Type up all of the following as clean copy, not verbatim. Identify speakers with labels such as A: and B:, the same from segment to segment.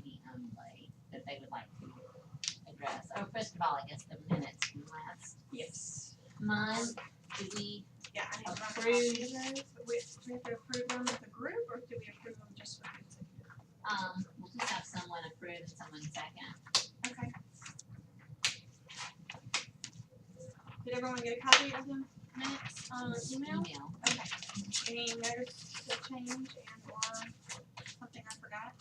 A: committee only that they would like to address? Oh, first of all, I guess the minutes from last month, do we
B: Yeah, I need to
A: approve?
B: run those. Do we have to approve them with the group, or do we approve them just with the executive?
A: We'll just have someone approve and someone second.
B: Okay. Did everyone get a copy of the minutes on email? Okay. Any notice of change and or something I forgot?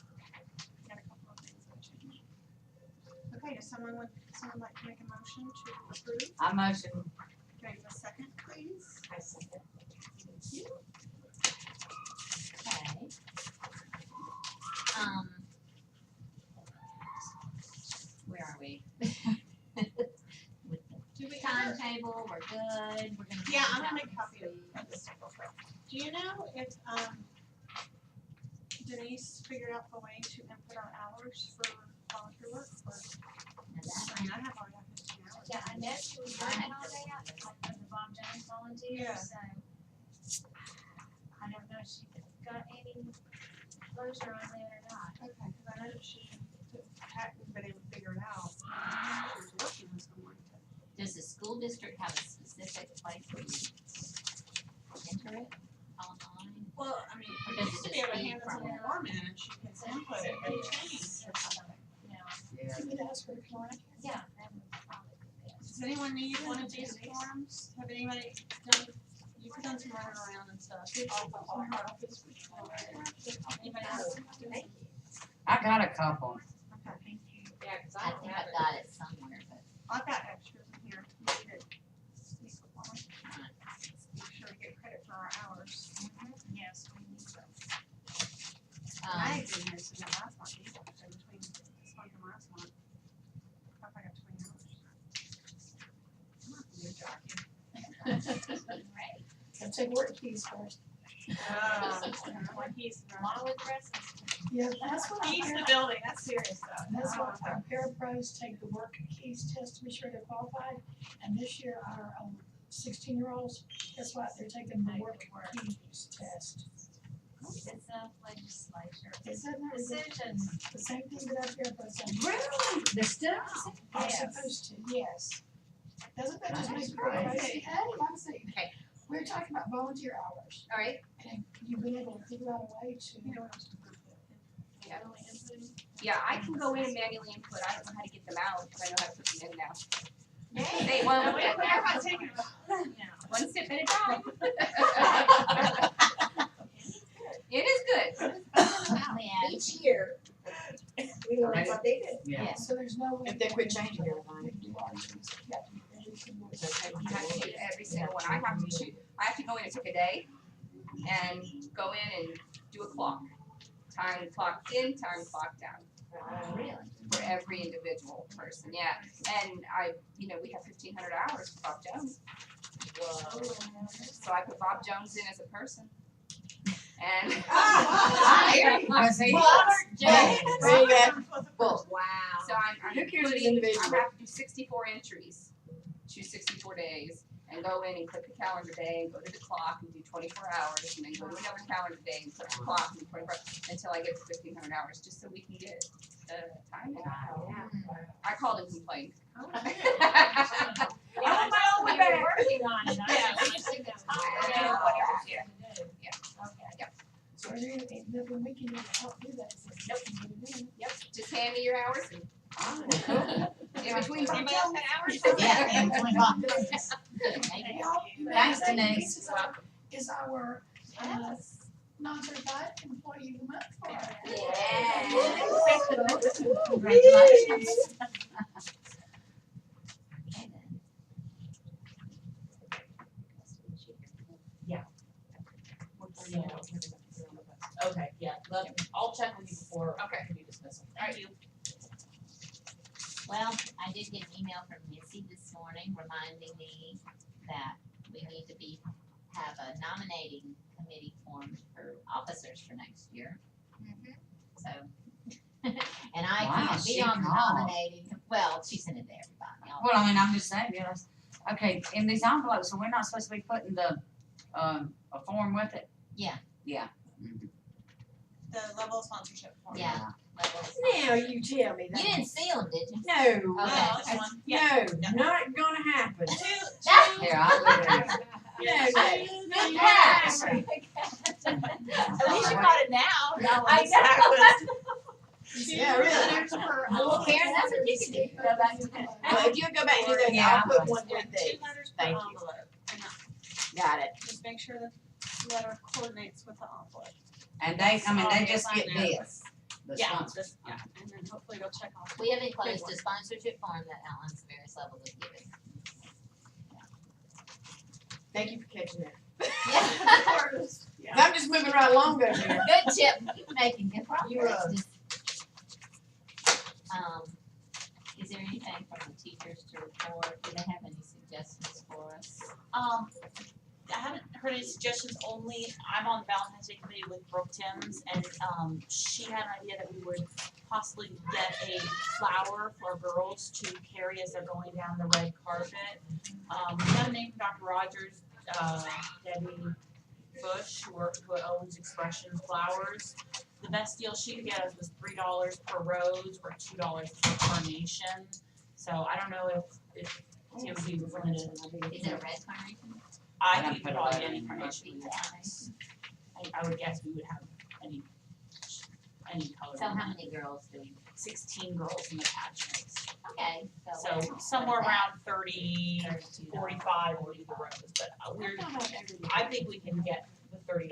B: Got a couple of things that changed. Okay, does someone like to make a motion to approve?
C: I motion.
B: Can I give a second, please?
C: I second.
B: Thank you.
A: Okay. Where are we? With
B: Do
A: the
B: we ever,
A: timetable, we're good, we're gonna.
B: yeah,
A: have
B: I'm gonna
A: that
B: make a copy of this real quick. Do you know if, Denise figured out the way to input our hours for volunteer work, or,
A: Now that-
B: I mean, I have already got 15 hours.
D: Yeah, I know she was working all day out, like the Bob Jones volunteer,
B: Yeah.
D: so. I don't know if she got any closure on that or not.
B: Okay, cause I know that she hadn't been able to figure it out. She was working with someone.
A: Does the school district have a specific place where you enter it online?
B: Well, I mean,
A: Or
B: we
A: does
B: used
A: it
B: to be able to
A: just
B: hand
A: feed
B: us
A: from
B: a form in and she can input it, but it changed.
D: No,
C: Yeah.
E: You could ask her to come on.
D: yeah, that would probably be best.
B: Does anyone need one of these forms? Have anybody done, you've done some running around and stuff. Anybody else?
C: I got a couple.
B: Okay.
C: Yeah, cause
A: I think I've got it somewhere, but
B: I've got extras in here. You need it. These forms. Make sure we get credit for our hours.
D: Yes, we need to.
B: I didn't miss it last month either, so between this month and last month. I think I got 20 hours.
A: You're joking.
D: Right.
E: And take work keys first.
B: When he's,
D: Along with the rest of
E: Yeah, that's what
B: he's the building, that's serious stuff.
E: That's what our parapros take the work keys test to be sure they're qualified. And this year, our 16-year-olds, guess what? They're taking the work keys test.
D: it's a legislature
E: Isn't that
D: decision.
E: the same thing that our parapros have?
C: Really? The stuff?
E: Are
D: Yes.
E: supposed to, yes. Doesn't that just make you
C: Crazy.
E: crazy? Hey, I'm saying,
A: Okay.
E: we're talking about volunteer hours.
A: All right.
E: And you've been able to figure out a way to.
B: You know what else to do?
F: Yeah.
B: Manually inputting?
F: Yeah, I can go in and manually input, I don't know how to get them out, because I know how to put them in now.
B: Yay.
F: They won't.
B: We're not taking it.
F: One step at a time. It is good.
A: Yeah.
G: Each year, we learn what they did.
C: Yeah.
A: Yes.
E: So there's no way.
G: If they quit changing everything.
E: You have to do every single.
F: You have to do every single one, I have to go in and pick a day, and go in and do a clock. Time clocked in, time clocked out.
A: Really?
F: For every individual person, yeah. And we have 1,500 hours for Bob Jones. So I put Bob Jones in as a person. And.
C: I see.
G: There you go.
A: Wow.
F: So I'm
G: Who cares if it's
F: I
G: individual?
F: have to do 64 entries, choose 64 days, and go in and click a calendar day and go to the clock and do 24 hours, and then go to another calendar day and click the clock and do 24 hours until I get to 1,500 hours, just so we can get the time in. I called and complained.
B: Oh,
F: I
D: Yeah,
F: want my own
D: we
F: back.
D: were working on it, I just think it's time.
F: Yeah, whatever, yeah.
D: Yeah. Okay.
E: So is there anything we can do to help do that?
F: Nope.
E: Nope.
F: Yep, just hand me your hours and in between Bob
B: Anybody else
F: Jones.
B: had hours?
A: Yeah, and between Bob Jones.
E: Thanks,
A: Denise.
E: Is our non-certified employee of the month for us.
A: Congratulations. Okay, then.
H: Okay, yeah, I'll check with you before
F: Okay.
H: we dismiss them.
F: Thank you.
A: Well, I did get an email from Missy this morning reminding me that we need to have a nominating committee formed for officers for next year. So, and I
C: Wow,
A: can't be
C: she
A: on the
C: called.
A: nominating, well, she sent it to everybody.
C: Well, I mean, I'm just saying, yes. Okay, in these envelopes, so we're not supposed to be putting the, a form with it?
A: Yeah.
C: Yeah.
B: The level of sponsorship form.
A: Yeah. Levels.
G: Now you tell me
A: You
G: that.
A: didn't see them, did you?
G: No,
A: Okay.
B: Oh, this one. Yeah.
G: no, not gonna happen.
C: Here, I'll do it.
A: Good catch.
H: At least you got it now.
A: I know.
G: Yeah, really.
E: There's her,
A: Well, Karen, that's what you can do. Go back to that.
G: Well, if you go back and do that,
C: Yeah,
G: I'll put
C: I'm
G: one
B: Yeah,
G: with these.
B: 2 letters per
G: Thank you.
B: envelope. And
G: Got it.
B: just make sure the letter coordinates with the envelope.
C: And they just get this, the
B: Yeah,
C: sponsor.
B: just, yeah, and then hopefully it'll check off.
A: We have enclosed a sponsorship form that outlines the various levels of giving.
G: Thank you for catching that.
A: Yeah.
G: I'm just moving right along over here.
A: Good tip. You're making good
G: You
A: progress.
G: are.
A: Just, is there anything from the teachers to report? Do they have any suggestions for us?
H: I haven't heard any suggestions, only I'm on the Valentine's Day committee with Brooke Timms, and, she had an idea that we would possibly get a flower for girls to carry as they're going down the red carpet. We got a name from Dr. Rogers, Debbie Bush, who owns Expression Flowers. The best deal she could get us was $3 per rose or $2 per carnation. So I don't know if it would be limited.
A: Is it a red carnation?
H: I
C: I don't
H: think
C: put a
H: probably
C: letter
H: any
C: in
H: carnation we
A: it.
H: want. I would guess we would have any color.
A: So how many girls do we?
H: 16 girls in the attachments.
A: Okay,
H: So somewhere around 30, 45 would be the rose, but I think we can get the $30.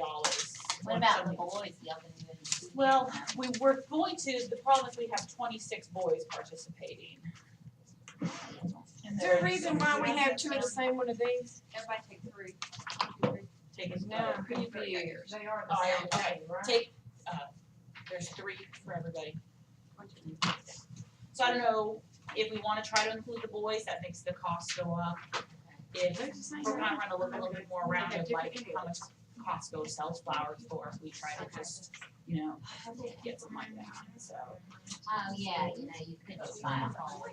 A: What about the boys? Y'all can do it.
H: Well, we were going to, the problem is we have 26 boys participating.
G: Is there a reason why we have 2 of the same one of these?
B: Everybody take 3.
H: Take it.
G: No, previews.
E: They are
H: Oh,
E: the
H: yeah,
E: same
H: okay.
E: thing, right?
H: Take, there's 3 for everybody. So I don't know if we wanna try to include the boys, that makes the cost go up. If we're gonna run a little bit more around of like how much Costco sells flowers for, if we try to just, get something like that, so.
A: Oh, yeah, you could just buy a whole.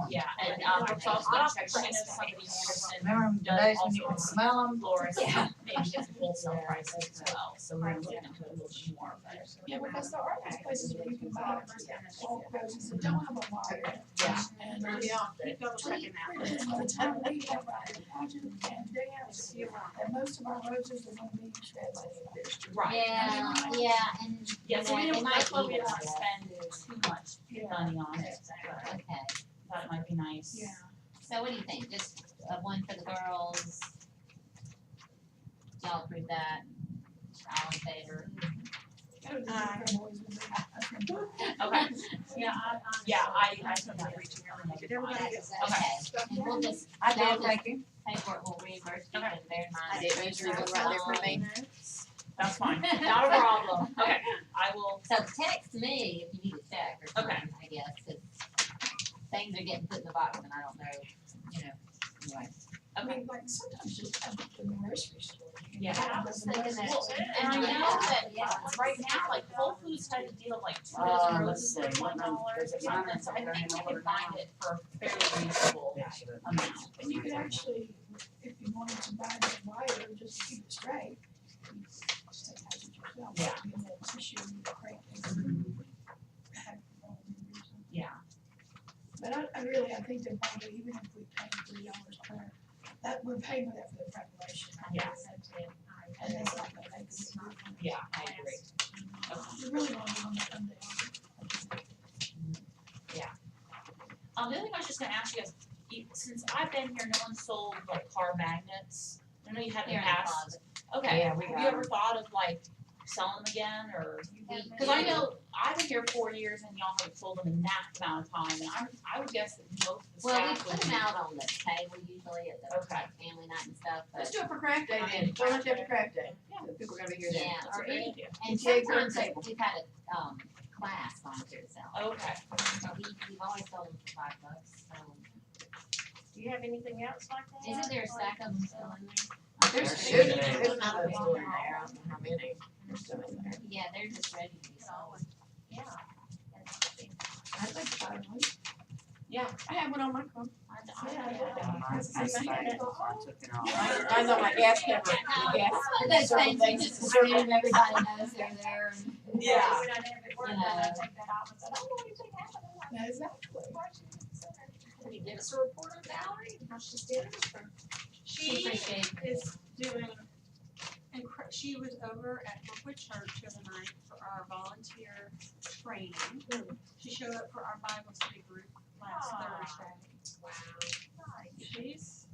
H: Yeah, and, Brooks also checked, she knows somebody in Anderson
C: Remember the
H: does
C: days when you
H: also
C: could smell them?
H: florist,
A: Yeah.
H: maybe get some wholesale prices as well, so we're gonna look into it a little bit more, but.
E: Yeah, because there are these places where you can buy all roses that don't have a wire.
H: Yeah.
E: And
G: Yeah.
B: Keep double checking that.
E: by the time we have our pageant and dance, and most of our roses are gonna be shredded by the end.
H: Right.
A: Yeah, and.
H: Yeah, so we
A: they
H: don't,
A: might
H: that's why we
A: even
H: don't wanna
A: like
H: spend too much money on it, but
A: Okay,
H: thought it might be nice.
E: Yeah.
A: so what do you think? Just one for the girls? Y'all approve that? All in favor?
H: Okay,
B: Yeah,
H: I totally agree.
B: Did everybody get
A: Okay, and we'll just,
C: I did, thank you.
A: paperwork will reimburse you,
H: Okay.
A: and bear in mind.
G: I didn't mention it was right there for me.
H: That's fine, not a problem, okay, I will,
A: So text me if you need a check or something, I guess, 'cause things are getting put in the box and I don't know, anyway.
E: I mean, like, sometimes just have it in the grocery store.
H: Yeah.
A: I was thinking that.
H: well, and I know that right now, like Whole Foods has a deal of like 2 dozen roses
C: let's see,
H: for
C: what
H: $1 or
C: is it?
H: something, so I think we can find it for a fairly reasonable amount.
E: And you could actually, if you wanted to buy the wire, just keep it straight. you just take it yourself,
H: Yeah.
E: you know, tissue and the crank and have it all in there.
H: Yeah,
E: But I think that probably, even if we pay $3 per, that, we're paying for that for the preparation.
H: Yeah.
E: And that's not gonna make us,
H: yeah, I agree.
E: we really want to come down.
H: The other thing I was just gonna ask you guys, since I've been here, no one sold like car magnets. I know you had in
A: They're
H: the
A: in the
H: past.
A: closet.
H: Okay,
C: Yeah, we
H: have
C: got
H: you ever thought of like selling them again, or? Cause I know I've been here 4 years and y'all haven't sold them in that amount of time, and I would guess that most of the
A: Well, we
H: staff
A: put
H: would
A: them
H: be.
A: out on the table usually at the
H: Okay.
A: family night and stuff,
G: Let's
A: but,
G: do it for craft day then. Why not do it for craft day?
H: Yeah.
G: So people are gonna be here then.
A: yeah,
H: That's a
A: or
H: great
A: any,
H: idea.
A: and
G: Yeah,
A: sometimes
G: table.
A: we've had a, class sponsor itself.
H: Okay,
A: So we've always sold them for $5, so.
D: Do you have anything else like that?
A: Isn't there a stack of them still in there?
G: There's
C: There
G: two,
C: should be.
G: there's another store in there, I don't know how many. There's still in there.
A: Yeah, they're just ready to be sold.
D: Yeah.
E: I'd like to buy one.
G: I have one on my phone.
C: I took it off.
G: Mine's on my gas cover, the gas.
A: One of those things, you just assume everybody knows they're there and.
H: Yeah.
D: When I have it worked, then I take that
E: I said, I don't know anything happening. Exactly.
D: Can you give us a report on Valerie, how she's doing?
B: She
A: appreciates
B: is doing, she was over at Brookwood Church the other night for our volunteer training. She showed up for our Bible study group last Thursday.
D: Wow.
B: She's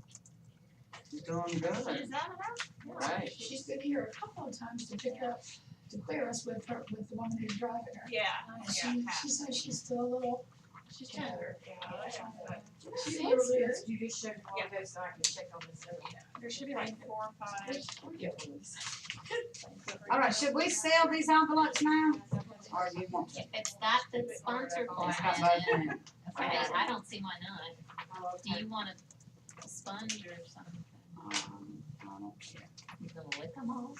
C: Doing
B: She's
C: good.
B: out and about.
C: Right.
E: She's been here a couple of times to pick up, to clear us with her, with the woman who's driving her.
B: Yeah.
E: And she says she's still a little,
B: She's tender.
E: she looks good.
G: You just showed me all those so I can check on this.
B: There should be like 4 or 5.
C: All right, should we sell these envelopes now? Or do you want?
A: If it's got the sponsor form
C: It's got
A: in
C: both
A: it,
C: in it.
A: I don't see why not. Do you want a sponge or something?
C: I don't care.
A: You gonna lick them all?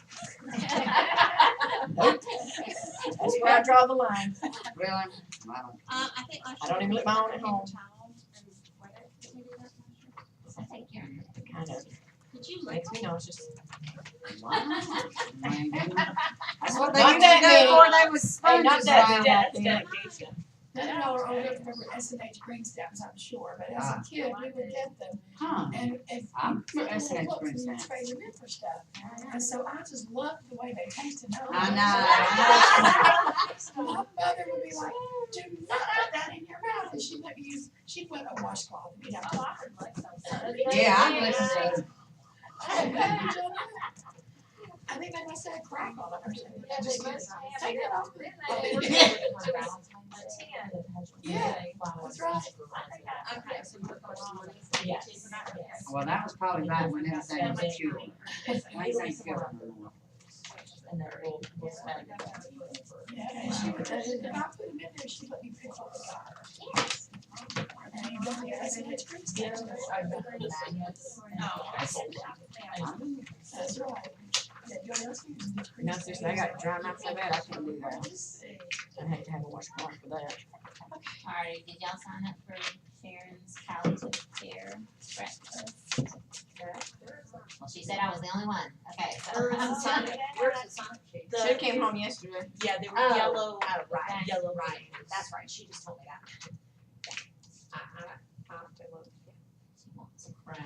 G: That's where I draw the line.
C: Really? I don't.
B: I think last
G: I don't even lick my own at home.
A: I think you're.
G: Kind of
B: Did you lick
G: makes me nauseous.
C: Wow. That's what they
G: Not
C: used to
G: that
C: do
G: big.
C: before they was
G: Hey, not
C: sponges
G: that,
C: around.
G: that's dedication.
E: None of y'all are old enough to remember S&H green stamps, I'm sure, but as a kid, we would get them.
C: Huh.
E: And if
C: I'm
E: you
C: for
E: put little
C: S&H
E: books
C: green
E: and you'd
C: stamps.
E: trade them in for stuff. And so I just loved the way they tasted.
C: I
E: My mother would be like, do not put that in your mouth. And she'd let me use, she'd put a washcloth. And you'd have to.
C: Yeah, I listen to.
E: I think they must have crack on it or something. Just take it off. Yeah, that's right.
B: Okay, so you're going
G: Yes.
C: Well, that was probably back when everything was pure. Things ain't pure anymore.
G: And then we'll smell it.
E: Yeah, and she would, if I put them in there, she'd let me pick what was ours. And you got the S&H green stamps. That's right. Yeah, you know, that's using the green
G: No, seriously, I got dry mouth so bad, I can't do that. I hate to have a washcloth for that.
A: Alright, did y'all sign up for Sharon's palliative care breakfast? Well, she said I was the only one, okay, so.
D: Where's the sign sheet?
G: Should've came home yesterday.
H: Yeah, they were
D: Oh.
H: yellow.
D: Oh, right,
H: Yellow.
D: right, that's right, she just told me that. I have to look.
A: She wants a crowd.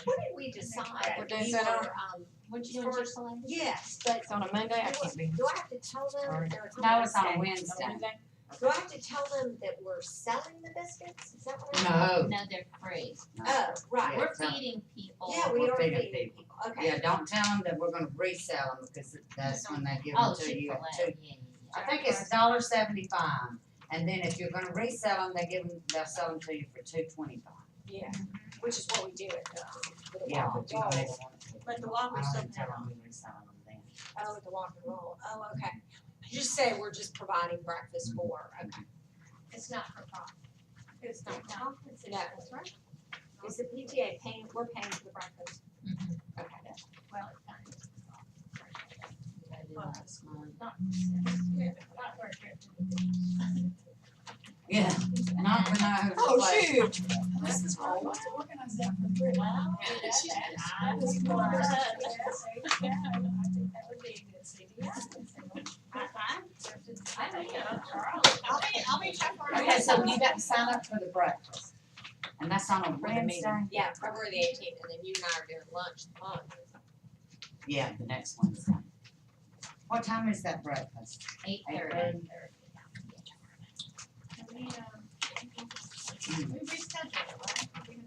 D: What did we decide?
G: What day
D: We
G: is that on?
D: were,
A: What'd you do in Chick-fil-A?
D: yes, but
G: It's on a Monday, I can't be.
D: do I have to tell them?
G: Sorry.
D: or
C: No, it's on a
D: Wednesday?
C: Wednesday.
D: Do I have to tell them that we're selling the biscuits? Is that what I
C: No.
A: No, they're free.
D: Oh, right.
A: We're feeding people.
D: Yeah, we
C: We're
D: are
C: feeding
D: feeding people, okay.
C: Yeah, don't tell them that we're gonna resell them because that's when they give
A: Oh,
C: them to you at
A: Chick-fil-A,
C: two.
A: yeah,
C: I think it's $1.75, and then if you're gonna resell them, they'll sell them to you for $2.25.
D: Yeah, which is what we do at the
C: Yeah,
D: walk
C: but you
D: and
C: don't
D: roll.
C: even want it.
B: But the walk we
C: I
B: still
C: don't
B: pay
C: tell
B: on.
C: them we resell them then.
D: Oh, at the walk and roll, oh, okay. You just say we're just providing breakfast for, okay.
A: It's not for profit.
D: It's not, no, that's right. Is the PTA paying, we're paying for the breakfast?
A: Mhm.
D: Okay.
A: Well, it's fine. I did last month.
C: Yeah, not when I.
G: Oh, shoot.
E: This is where I want to organize that for the group.
A: Well,
B: I'll be checking.
C: Okay, so you got to sign up for the breakfast, and that's on a Wednesday?
D: Yeah, February the 18th, and then you and I are doing lunch on.
C: Yeah, the next Wednesday. What time is that breakfast?
A: 8:30.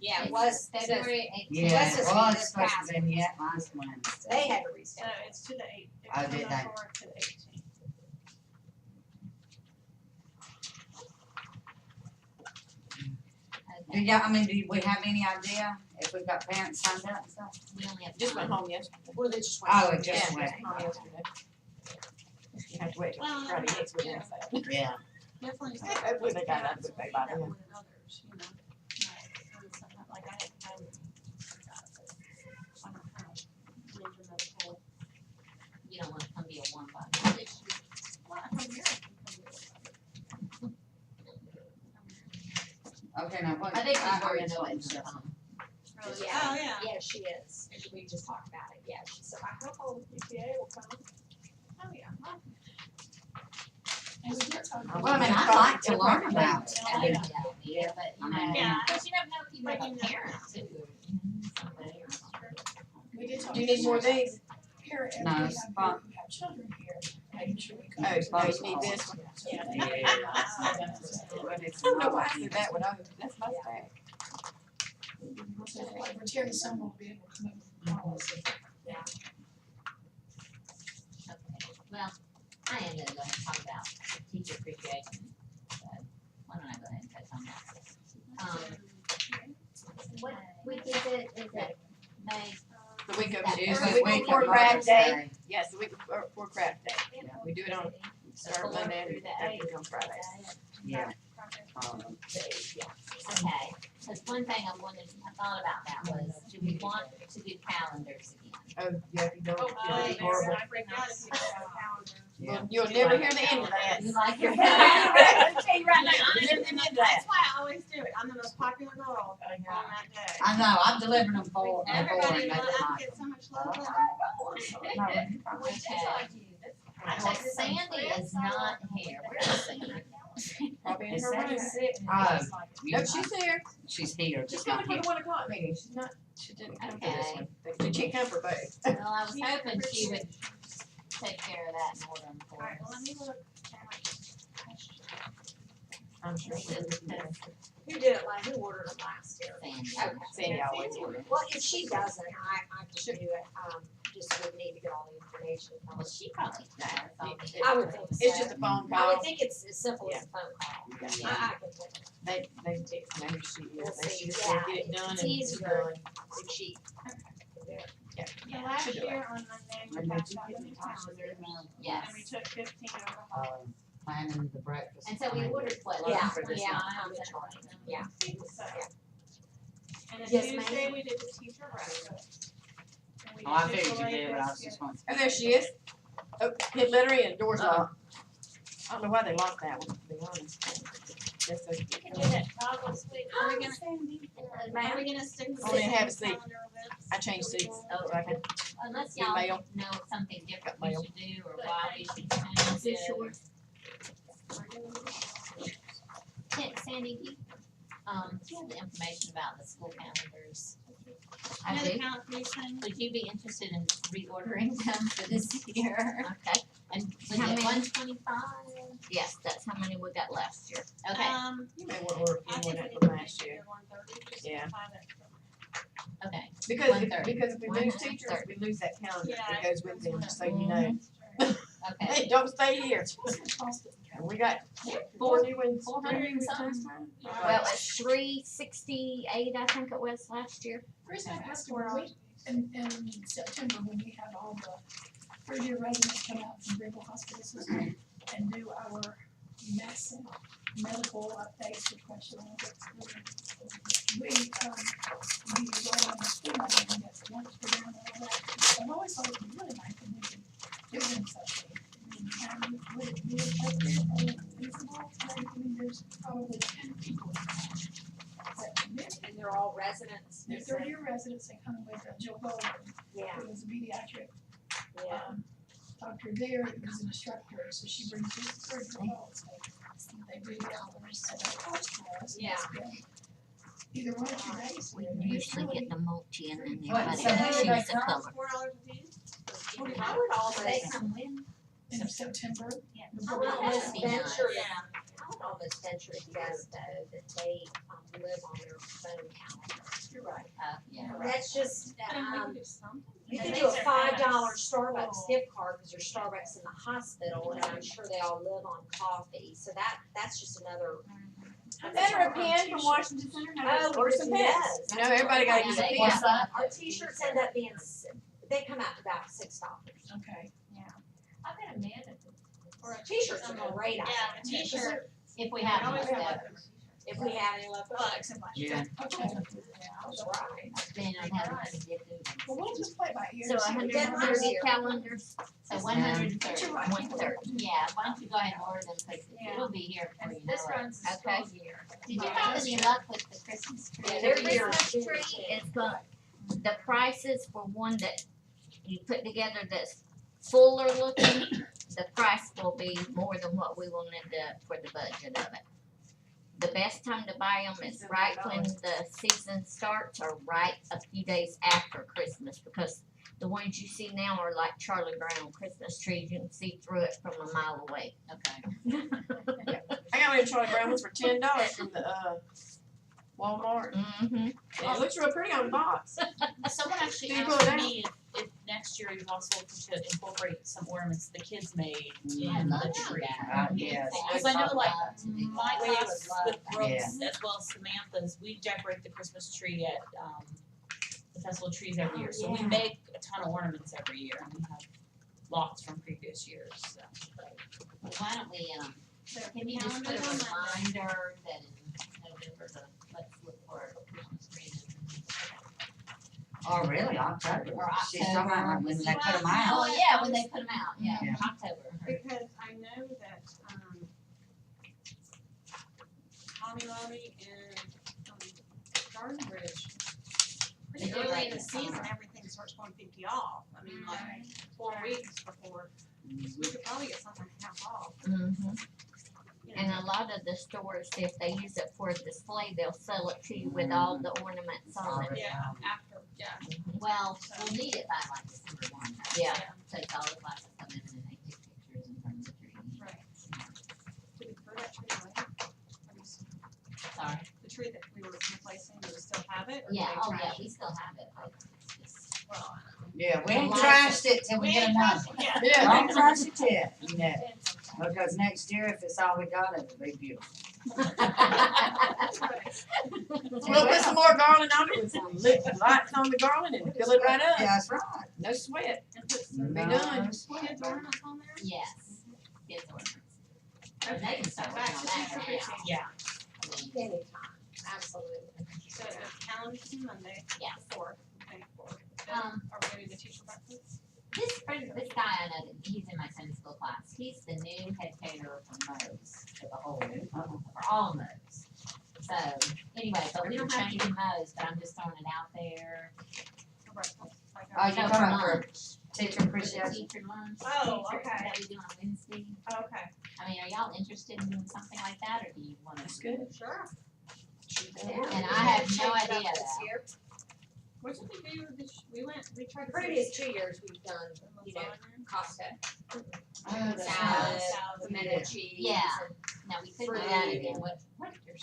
D: Yeah, it was
A: February 18th.
C: Yeah,
D: This is
C: well,
D: this
C: it's supposed
D: past
C: to be yet last Wednesday.
D: They had to
B: So
D: reschedule.
B: it's to the 8th.
C: Oh, did they?
B: To the 18th.
C: Do y'all, I mean, do we have any idea if we've got parents signed up and stuff?
A: We only have
G: Just went
A: time.
G: home yesterday.
D: Well, they just went.
C: Oh, it just
G: Yeah,
C: went.
G: home yesterday. You have to wait till
B: Well,
G: Friday nights with them.
C: Yeah.
B: Definitely.
G: Hopefully they got out of the way by then.
B: Others, you know. Like I didn't know. I don't know. Maybe another poll.
A: You don't want to come be a warm body.
B: Well, I'm here.
C: Okay, now what?
A: I think she's
C: I'm
A: worried
C: just
A: about
C: wanting
A: it.
C: to-
B: Really?
D: Yeah.
B: Oh, yeah.
D: Yeah, she is. We just talked about it. Yeah, she said, I hope all the PTA will come.
B: Oh, yeah.
E: And we did talk about.
C: Well, I mean, I'd like to learn about it.
A: I like the idea, but
C: I
A: you
C: mean,
A: know,
H: Yeah.
A: because you never know if you have a parent too, or somebody or something.
E: We did talk.
G: Do you need more of these?
E: Here, and
C: No,
E: we
C: it's
E: have
C: fine.
E: people who have children here, making sure we.
G: Oh, no, you need this one.
E: Yeah.
G: I don't know why I did that one, that's my stack.
E: So like we're tearing some will be able to come up with policy.
A: Okay, well, I am gonna go ahead and talk about teacher appreciation, so why don't I go ahead and touch on that? What week is it? Is it May?
G: The week of,
A: That
G: it's
A: first
G: the week
A: week
G: before
A: of
G: craft
C: Mother's
G: day.
C: Day.
G: Yes, the week before craft day. Yeah, we do it on, start Monday and everything on Friday.
C: Yeah.
A: Okay, cause one thing I thought about that was, do we want to do calendars again?
G: Oh, yeah, if you don't,
B: Oh,
G: it'll be horrible.
B: I freak out if you don't have a calendar.
C: Yeah.
G: You'll never hear the end of that.
A: You like your
G: Let me tell you right now, you'll never hear the end of that.
B: That's why I always do it. I'm the most popular girl on that day.
C: I know, I've delivered them before,
B: Everybody,
C: and they
B: I
C: didn't like
B: get so much love.
C: them.
A: Okay. Well, Sandy is not here, where is Sandy?
G: Probably in
C: Is
G: her
C: Sandy
G: room.
C: Oh,
G: No, she's here.
C: she's here,
G: She's
C: just not
G: coming
C: here.
G: for the 1 o'clock meeting. She's not, she didn't come for this
A: Okay.
G: one. But she can't come for both.
A: Well, I was hoping she would take care of that and order them for
B: Alright, well, let
A: us.
B: me look.
G: I'm sure she did.
D: Who did it who ordered them last year?
A: Sandy.
G: Sandy always orders.
D: Well, if she doesn't, I just do it, just would need to get all the information from
A: Well,
D: her.
A: she probably does.
D: I would think so.
G: It's just a phone
D: I
G: call.
D: would think it's as simple as a phone call. I can think of
G: They text me who she is.
D: Let's
G: They
D: see,
G: just
D: yeah,
G: get it done
D: it's
G: and it's
D: easier.
G: done.
D: the sheet.
B: So last
G: should do it.
B: year on Monday, we passed out the new calendar,
A: Yes,
B: and we took 15 of them.
C: Planning the breakfast.
A: and so we ordered what,
D: Yeah,
A: for this
D: yeah,
A: month?
D: I'm in charge. Yeah.
B: So, and then
D: Yes,
B: Tuesday,
D: ma'am.
B: we did the teacher breakfast. And we
C: Oh, I
B: did
C: figured you
B: Chick-fil-A
C: did, but I was
B: biscuit.
C: just wondering.
G: Oh, there she is. Oh, hit letter in, door's locked. I don't know why they locked that one, to be honest. That's a,
B: Are we gonna, are we gonna stick with
G: Oh, they have a
B: the
G: seat.
B: calendar with?
G: I changed seats.
A: Oh,
G: so I can-
A: Unless y'all
G: Mail.
A: know something different we
G: Mail.
A: should do, or why we should change it. Sandy, you have the information about the school calendars.
C: I
B: Another
C: do.
B: calendar for you, Sandy?
A: Would you be interested in reordering them for this year? Okay, and was
I: How
A: it
I: many?
A: 125?
I: Yes, that's how many we got last year.
A: Okay,
G: You may want to order
B: I
G: a few
B: think
G: more
B: we
G: than
B: need
G: last
B: to
G: year.
B: do 130, just
G: Yeah.
B: to have it.
A: okay,
G: Because,
A: 130.
G: because if we lose
I: 130.
G: teachers, we lose that calendar
B: Yeah,
G: that goes with them, just so you know.
A: okay.
G: Hey, don't stay here.
E: What's the cost of the
G: And we got four new ones.
A: 400 and
G: three
A: something.
G: times.
I: Well, it's 368, I think it was last year.
E: The reason I'm asking, in September, when we have all the third-year residents come out from Greenville Hospital System and do our massive medical updates for question we go on the school night and get lunch for them and all that. I've always thought it'd be really nice if we could give them something. Would it be appropriate or feasible? I mean, there's probably 10 people that come in.
D: And they're all residents.
E: They're third-year residents, they come with Jill Gold,
D: Yeah,
E: who is a pediatric
D: yeah.
E: doctor there, who's an instructor, so she brings just the surgical adults. They do the hours at no cost for us. and
D: Yeah.
E: it's been either one or 2 days.
I: We usually get the multi and then
C: What,
I: everybody
C: so
I: else
C: who do they
I: chooses the
C: come?
I: color.
B: $4 a piece?
D: I would
A: So they
D: almost,
A: come when?
E: In September.
D: I would almost venture, I would almost venture to guess though that they live on their phone calendar. You're right.
A: Yeah.
D: That's just,
B: But we could do something.
D: you
B: At
D: could
B: least
D: do a
B: they're
D: $5
B: kind of-
D: Starbucks gift card, cause there's Starbucks in the hospital, and I'm sure they all live on coffee, so that's just another.
G: Better a pen from Washington Center,
D: Oh,
G: or some pens.
D: yes,
G: You know, everybody gotta use a pen.
C: What's that?
D: Our t-shirts end up being, they come out to about $6.
E: Okay.
A: I've got a man.
B: Or a
D: T-shirts are great,
B: Yeah,
D: I
B: a t-shirt.
A: If we
B: I
A: have
B: always
A: one
B: have
A: left,
B: those.
D: if we have any left.
B: Well, except last year.
C: Yeah.
E: Okay.
D: That's right.
A: depending on how many get through them.
E: Well, we'll just play by ear.
I: So
E: See what we can
I: 130
E: do.
I: calendars.
A: So 130.
E: But you're right.
I: 130.
A: Yeah, why don't you go ahead and order them, cause it'll be here before you know
B: This
A: it.
B: runs the
I: Okay.
B: school year.
A: Did you have any luck with the Christmas tree?
D: Yeah,
I: The
D: they're here.
I: Christmas tree is going, the prices for one that you put together that's fuller looking the price will be more than what we will need for the budget of it. The best time to buy them is right when the season starts or right a few days after Christmas, because the ones you see now are like Charlie Brown Christmas trees. You can see through it from a mile away.
A: Okay.
G: I got one of Charlie Brown ones for $10 from the Walmart.
I: Mm-hmm.
G: And it looks real pretty on the box.
H: Someone actually
G: Can you pull it
H: asked
G: out?
H: me if next year you possible to incorporate some ornaments the kids made
A: I
H: in
A: love
H: the
A: to do
H: tree.
A: that.
C: Yes.
H: Because I know like
A: to do that.
H: my
A: We would
H: class
A: love
H: with
A: that.
H: Brooks as well as Samantha's, we decorate the Christmas tree at the festival of trees every year. So we make a ton of ornaments every year and we have lots from previous years, so.
A: Well, why don't we,
B: So
A: can you just put a
B: calendar on Monday.
A: reminder that in November, let's look for a Christmas tree.
C: Oh, really, October?
A: Or
C: She's talking about
A: October.
C: when they put them
A: Oh,
C: out.
A: yeah, when they put them out, yeah,
C: Yeah.
A: October.
B: Because I know that, Hobby Lobby and, Garden Bridge,
A: They
B: pretty
A: do
B: early
A: like
B: in the
A: the
B: season,
A: summer.
B: everything starts going 50 off. I mean, like 4 weeks before, we could probably get something half off,
I: Mm-hmm.
B: you
I: And
B: know.
I: a lot of the stores, if they use it for a display, they'll sell it to you with all the ornaments on it.
B: Yeah, after, yeah.
A: Well, we'll need it by like December 1.
I: Yeah.
A: So all the classes come in and they take pictures in front of the tree.
B: Right. Did we throw that tree away? Or we s-
A: Sorry.
B: The tree that we were replacing, do we still have it? Or did
A: Yeah,
B: they
A: oh yeah,
B: trash
A: we
B: it?
A: still have it, but it's,
B: Well,
C: Yeah, we ain't
A: Like
C: trashed it till we get another one.
G: Yeah.
C: Don't trash it yet, you know, because next year, if it's all we got, it'll be beautiful.
G: We'll put some more garland on it with some lights on the garland and fill it right up.
C: Yeah, that's right.
G: No sweat.
B: and put some
G: Be
C: No
G: done.
C: sweat.
B: kids ornaments on there?
A: yes, kids ornaments. And they
B: Okay,
A: can
B: so
A: start
B: back
A: working
B: to
A: on
B: teacher
A: that
B: appreciation.
A: now.
H: Yeah.
A: I mean,
D: Anytime, absolutely.
B: So the calendar's on Monday,
A: Yeah.
B: the 4th, okay, 4th.
A: Um,
B: Are we ready to teacher breakfast?
A: this guy I know, that he's in my Sunday school class, he's the new head caterer for Moe's, for the whole, for all Moe's. So, anyway, but we don't have to do Moe's, but I'm just throwing it out there.
B: For breakfast? Like,
C: Oh, you
A: No,
C: talking
A: for
C: about for
A: lunch.
C: teacher
A: For the
C: appreciation?
A: teacher lunch.
B: Oh,
A: teacher
B: okay.
A: That we do on Wednesday.
B: Okay,
A: I mean, are y'all interested in doing something like that, or do you wanna?
G: That's good.
B: sure.
A: And I have no
D: Changed it up
A: idea
D: this
A: that.
D: year.
B: What did we do this, we tried to.
D: Previous 2 years, we've done, you know, Costa,
C: Oh,
D: salad,
C: that's
D: pimento cheese.
A: Yeah.
D: and-
A: No, we couldn't do that
D: Fruit.
A: again, what your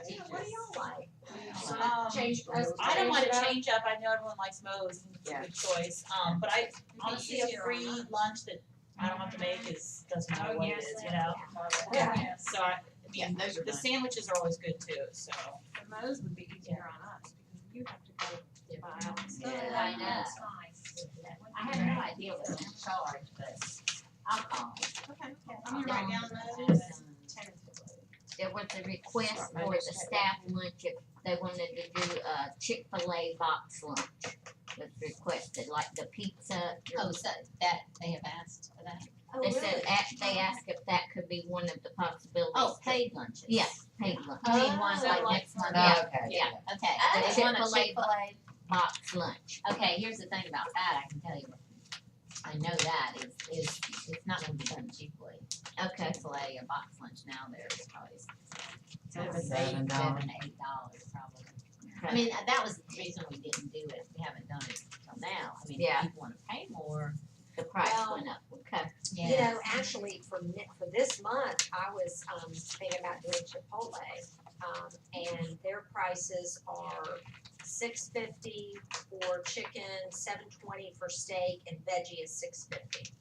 D: Yeah, what do y'all like?
B: Change.
H: I don't wanna change up, I know everyone likes Moe's, and it's a
C: Yeah.
H: good choice, but I honestly, a free lunch that I don't have to make doesn't matter what it is, you know?
D: Yeah.
H: So I mean,
G: those are
H: the
G: nice.
H: sandwiches are always good too, so.
B: The Mo's would be easier on us, because you have to go buy all the stuff.
A: Yeah, I know.
B: That's nice.
A: I have no idea what they're in charge, but I'll call.
B: Okay, I'm gonna write down Mo's tentatively.
I: There was a request for the staff lunch if they wanted to do a Chick-fil-A box lunch. Was requested, like the pizza.
A: Oh, so that, they have asked for that?
D: Oh,
I: They
D: really?
I: said, they asked if that could be one of the possibilities.
A: Oh, paid lunches?
I: Yeah, paid lunch. I mean, one
A: So
I: like
A: like
I: next month,
A: for-
I: yeah,
C: Okay.
I: yeah.
A: Okay,
I: The
A: they want a
I: Chick-fil-A
A: Chick-fil-A.
I: box lunch.
A: Okay, here's the thing about that, I can tell you. I know that is it's not gonna be done cheaply.
I: Okay.
A: Chick-fil-A, a box lunch now, there's probably
C: $7.
A: $7, $8 probably. I mean, that was the reason we didn't do it, we haven't done it till now, I mean,
I: Yeah.
A: if people wanna pay more,
I: The price
D: Well,
I: went up, okay.
A: yeah.
D: You know, actually, for this month, I was, thinking about doing Chipotle. And their prices are $6.50 for chicken, $7.20 for steak, and veggie is $6.50.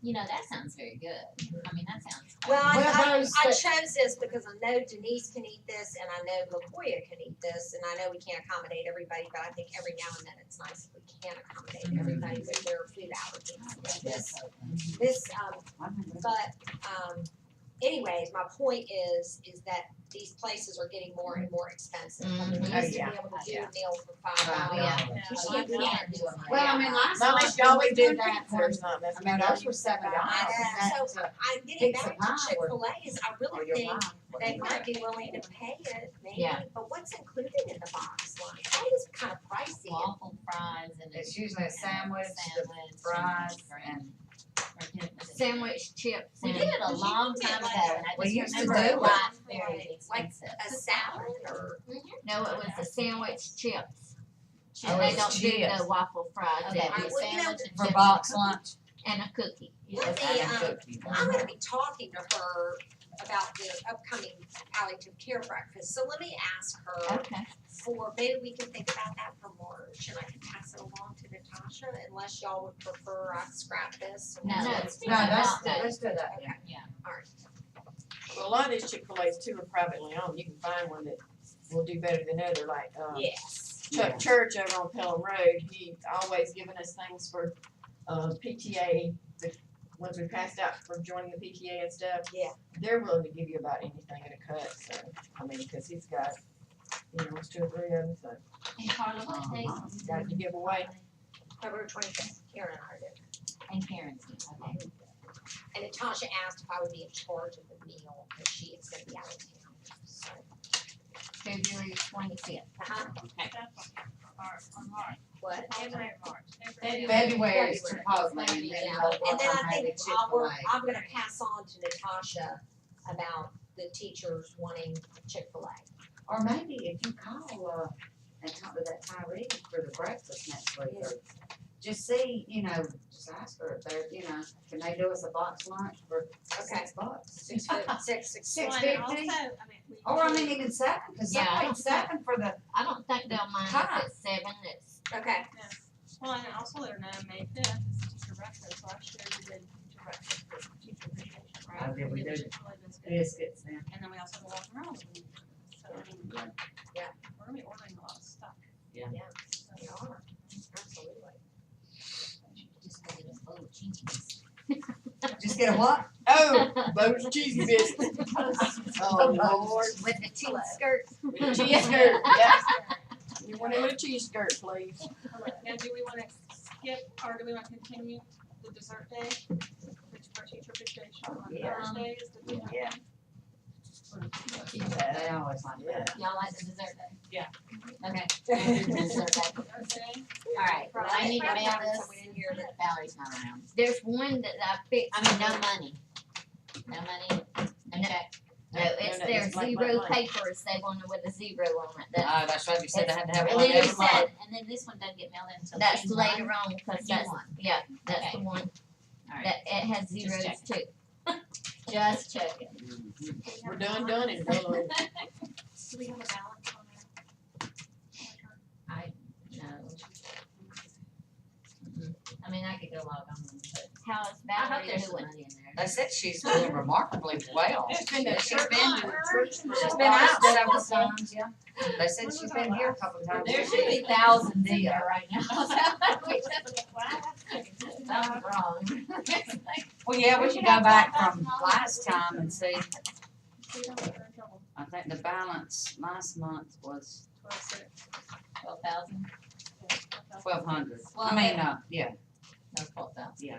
A: You know, that sounds very good, I mean, that sounds.
D: Well, I
C: those
D: chose this because I know Denise can eat this, and I know LaCoya can eat this, and I know we can't accommodate everybody, but I think every now and then it's nice if we can accommodate everybody with their food allergies. This, anyways, my point is that these places are getting more and more expensive. I mean, we used to be
C: Yeah.
D: able to do a meal for $5.
I: Yeah.
A: You can't do it.
C: Well, I mean, last
G: Not
C: month
G: like y'all
C: we
G: was
C: did
G: doing
C: that,
G: pizza or something.
C: I mean, those were $7.
D: I know.
C: That's,
D: I'm getting
C: Pizza
D: back to
C: pie or-
D: Chick-fil-A's, I
C: or
D: really
C: your
D: think
C: wife.
D: they might be willing to pay it, maybe,
I: Yeah.
D: but what's included in the box lunch? That is kind of pricey.
A: Waffle fries and.
C: It's usually a sandwich, the
A: Sandwich,
C: fries,
A: and.
C: and
A: Or get it with
I: sandwich chips
A: We
I: and.
A: did it a
H: But you
A: long
H: can
A: time
H: get
A: ago,
H: like-
A: and I
C: We
A: just
C: used to
A: remember
C: do
A: it
C: it.
A: was very
D: Like
A: expensive.
D: a salad or?
I: No, it was the sandwich chips.
C: Oh,
I: They
C: it was
I: don't do
C: chips.
I: the waffle fries,
A: Okay,
I: they
D: I
I: do
A: the
D: would know
A: sandwich and
C: For
A: chips.
C: box lunch.
I: and a cookie.
D: Let me,
C: And a cookie.
D: I'm gonna be talking to her about the upcoming palliative care breakfast, so let me ask her
I: Okay.
D: for, maybe we can think about that for March, and I can pass it along to Natasha, unless y'all would prefer I scrap this.
A: No,
I: No,
A: let's do
C: No,
A: that.
C: let's do that, yeah.
A: Yeah.
G: Well, a lot of these Chick-fil-A's too are privately owned, you can find one that will do better than other, like,
H: Yes.
G: Chuck Church over on Pelham Road, he always giving us things for, PTA, the ones we passed out for joining the PTA and stuff.
D: Yeah.
G: They're willing to give you about anything at a cut, so, I mean, cause he's got, it's 2 or 3 of them, so,
A: And Carla, what days?
G: got to give away.
D: February 25th, Karen and I did.
A: And Karen's, okay.
D: And Natasha asked if I would be in charge of the meal, because she is gonna be out of town, so.
I: February 25th.
D: What?
C: February is Chipotle.
D: Yeah, and then I think I'm gonna pass on to Natasha about the teachers wanting Chick-fil-A.
C: Or maybe if you call, and talk to that Tyree for the breakfast next week, or just see, just ask her if they're, can they do us a box lunch for
D: Okay.
C: $6?
D: Six.
C: $6.50?
H: Well,
C: Or I mean even 7, cause some
I: Yeah.
C: paid 7 for the,
I: I don't think they'll mind
C: Huh.
I: if it's 7, it's,
D: Okay,
B: Well, and also let her know May 5th is teacher breakfast, last year we did teacher breakfast for teacher appreciation, right?
C: Oh, did we
B: did
C: do?
B: Chick-fil-A biscuits,
C: biscuits then.
B: and then we also have a walk around with them. So, I mean,
D: Yeah.
B: we're gonna be ordering a lot of stuff.
D: we are, absolutely.
A: Just go get a bowl of cheese.
C: Just get a what?
G: Oh, those cheesy biscuits. Oh, Lord.
I: with the cheese skirts.
G: With a cheese skirt, yeah. You want it with a cheese skirt, please.
B: Now, do we wanna skip, or do we wanna continue the dessert day? For teacher appreciation on
C: Yeah.
B: Thursday is the dessert day?
C: Yeah. They always like that.
A: Y'all like the dessert day?
B: Yeah.
A: Okay. Dessert day.
B: Okay.
A: Alright, well, I need to mail this,
D: Someone in here that-
A: Valerie's not around.
I: There's one that I fixed.
A: I mean, no money. No money, no
I: No.
A: check.
I: No, it's
G: No,
I: their
G: it's like
I: zero
G: mine.
I: papers, they want it with a 0 on it, that,
C: That's right, you said they had to have
A: And
C: one
A: then
C: every
A: you
C: month.
A: said, and then this one doesn't get mailed in until
I: that's
A: June
I: later
A: 1.
I: on, because
A: June
I: that's,
A: 1.
I: yeah, that's
A: Okay.
I: the one,
A: Alright,
I: that, it has
A: Just
I: zeros
A: checking.
I: too.
A: just checking.
G: We're done and done.
B: Do we have a balance on there?
A: No. I mean, I could go log on, but
I: How is
A: I hope
I: Valerie
A: there's some
I: doing?
A: money in there.
C: They said she's doing remarkably well.
G: It's been a
C: She's
G: short
C: been,
G: time.
C: she's been out several times, yeah. They said she's been here a couple of times.
A: There should be thousands in there right now. Something's wrong.
C: Well, yeah, we should go back from last time and see.
B: We don't get her in trouble.
C: I think the balance last month was
A: 12,000?
C: 1,200.
A: Well,
C: I mean, yeah,
A: No, 12,000.
C: yeah.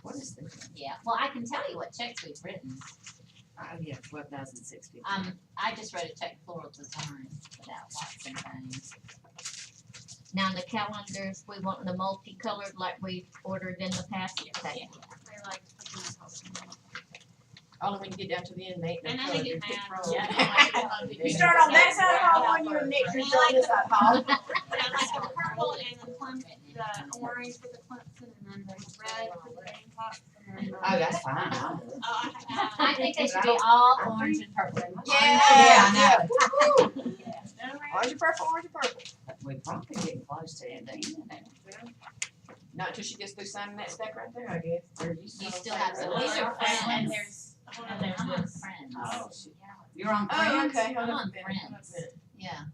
C: What is this?
A: Yeah, well, I can tell you what checks we've written.
C: Yeah, 12,060.
A: I just wrote a check floral design for that Watson thing.
I: Now, the calendars, we want the multicolored like we ordered in the past, okay.
B: They're like,
G: Only when you get down to the end, they ain't no
B: and then
G: color,
B: they get
G: just
B: mad.
G: wrong.
B: Yeah.
G: You start on that side of the hall, and you're next, you're on this side of the hall.
B: And I like the purple and the the orange with the Clemson and then the red with the Gamecocks and then.
C: Oh, that's fine.
A: I think they should be all orange and purple.
G: Yeah.
C: Yeah,
G: Orange and purple, orange and purple.
C: we probably getting close to it, ain't it?
G: Not until she gets through signing that stack right there, I guess. Or
A: You still have some, these are
H: And
A: friends.
H: there's a whole
A: And
H: other
A: I'm on
H: list.
A: friends.
C: Oh, shit. You're on
G: Oh,
C: Friends?
G: okay, hold
A: I'm
G: on
A: on
G: a minute, hold on
A: Friends.
G: a minute.
A: Yeah.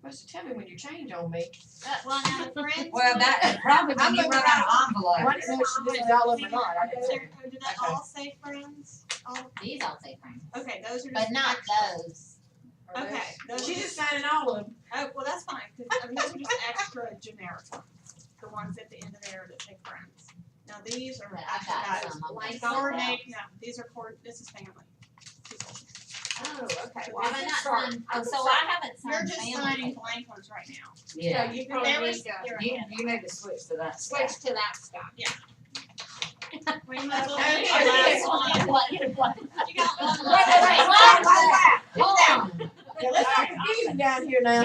G: Must tell me when you change on me.
H: Well, now the friends.
C: Well, that, probably when
G: I'm
C: you
G: moving
C: run out of
G: I
C: envelope.
G: didn't know she did it all over not, I didn't know.
B: Do they all say friends? All,
A: These all say friends,
B: okay, those are just.
A: but not
B: extra.
A: those.
B: Okay, those are
G: She's
B: just,
G: just signing all of them.
B: oh, well, that's fine, cause I mean, those are just extra generic ones. The ones at the end of there that say friends. Now, these are
A: But I
B: actually
A: got
B: guys,
A: some of
D: Like
A: them.
B: coordinate, no, these are this is family.
D: Oh, okay.
A: Well, I'm not signing, oh, so I haven't
B: You're
A: signed
B: just
A: family.
B: signing blank ones right now.
C: Yeah.
D: So you probably
B: There
D: need
B: was-
D: to
C: You need to switch to that
D: switch
C: stuff.
D: to that stuff.
B: We might as well
G: Here,
B: do
G: here,
B: the
G: here.
B: last one.
E: What?
B: You got one
I: Wait,
B: left.
I: hold on.
G: Yeah, let's not confuse it down here now.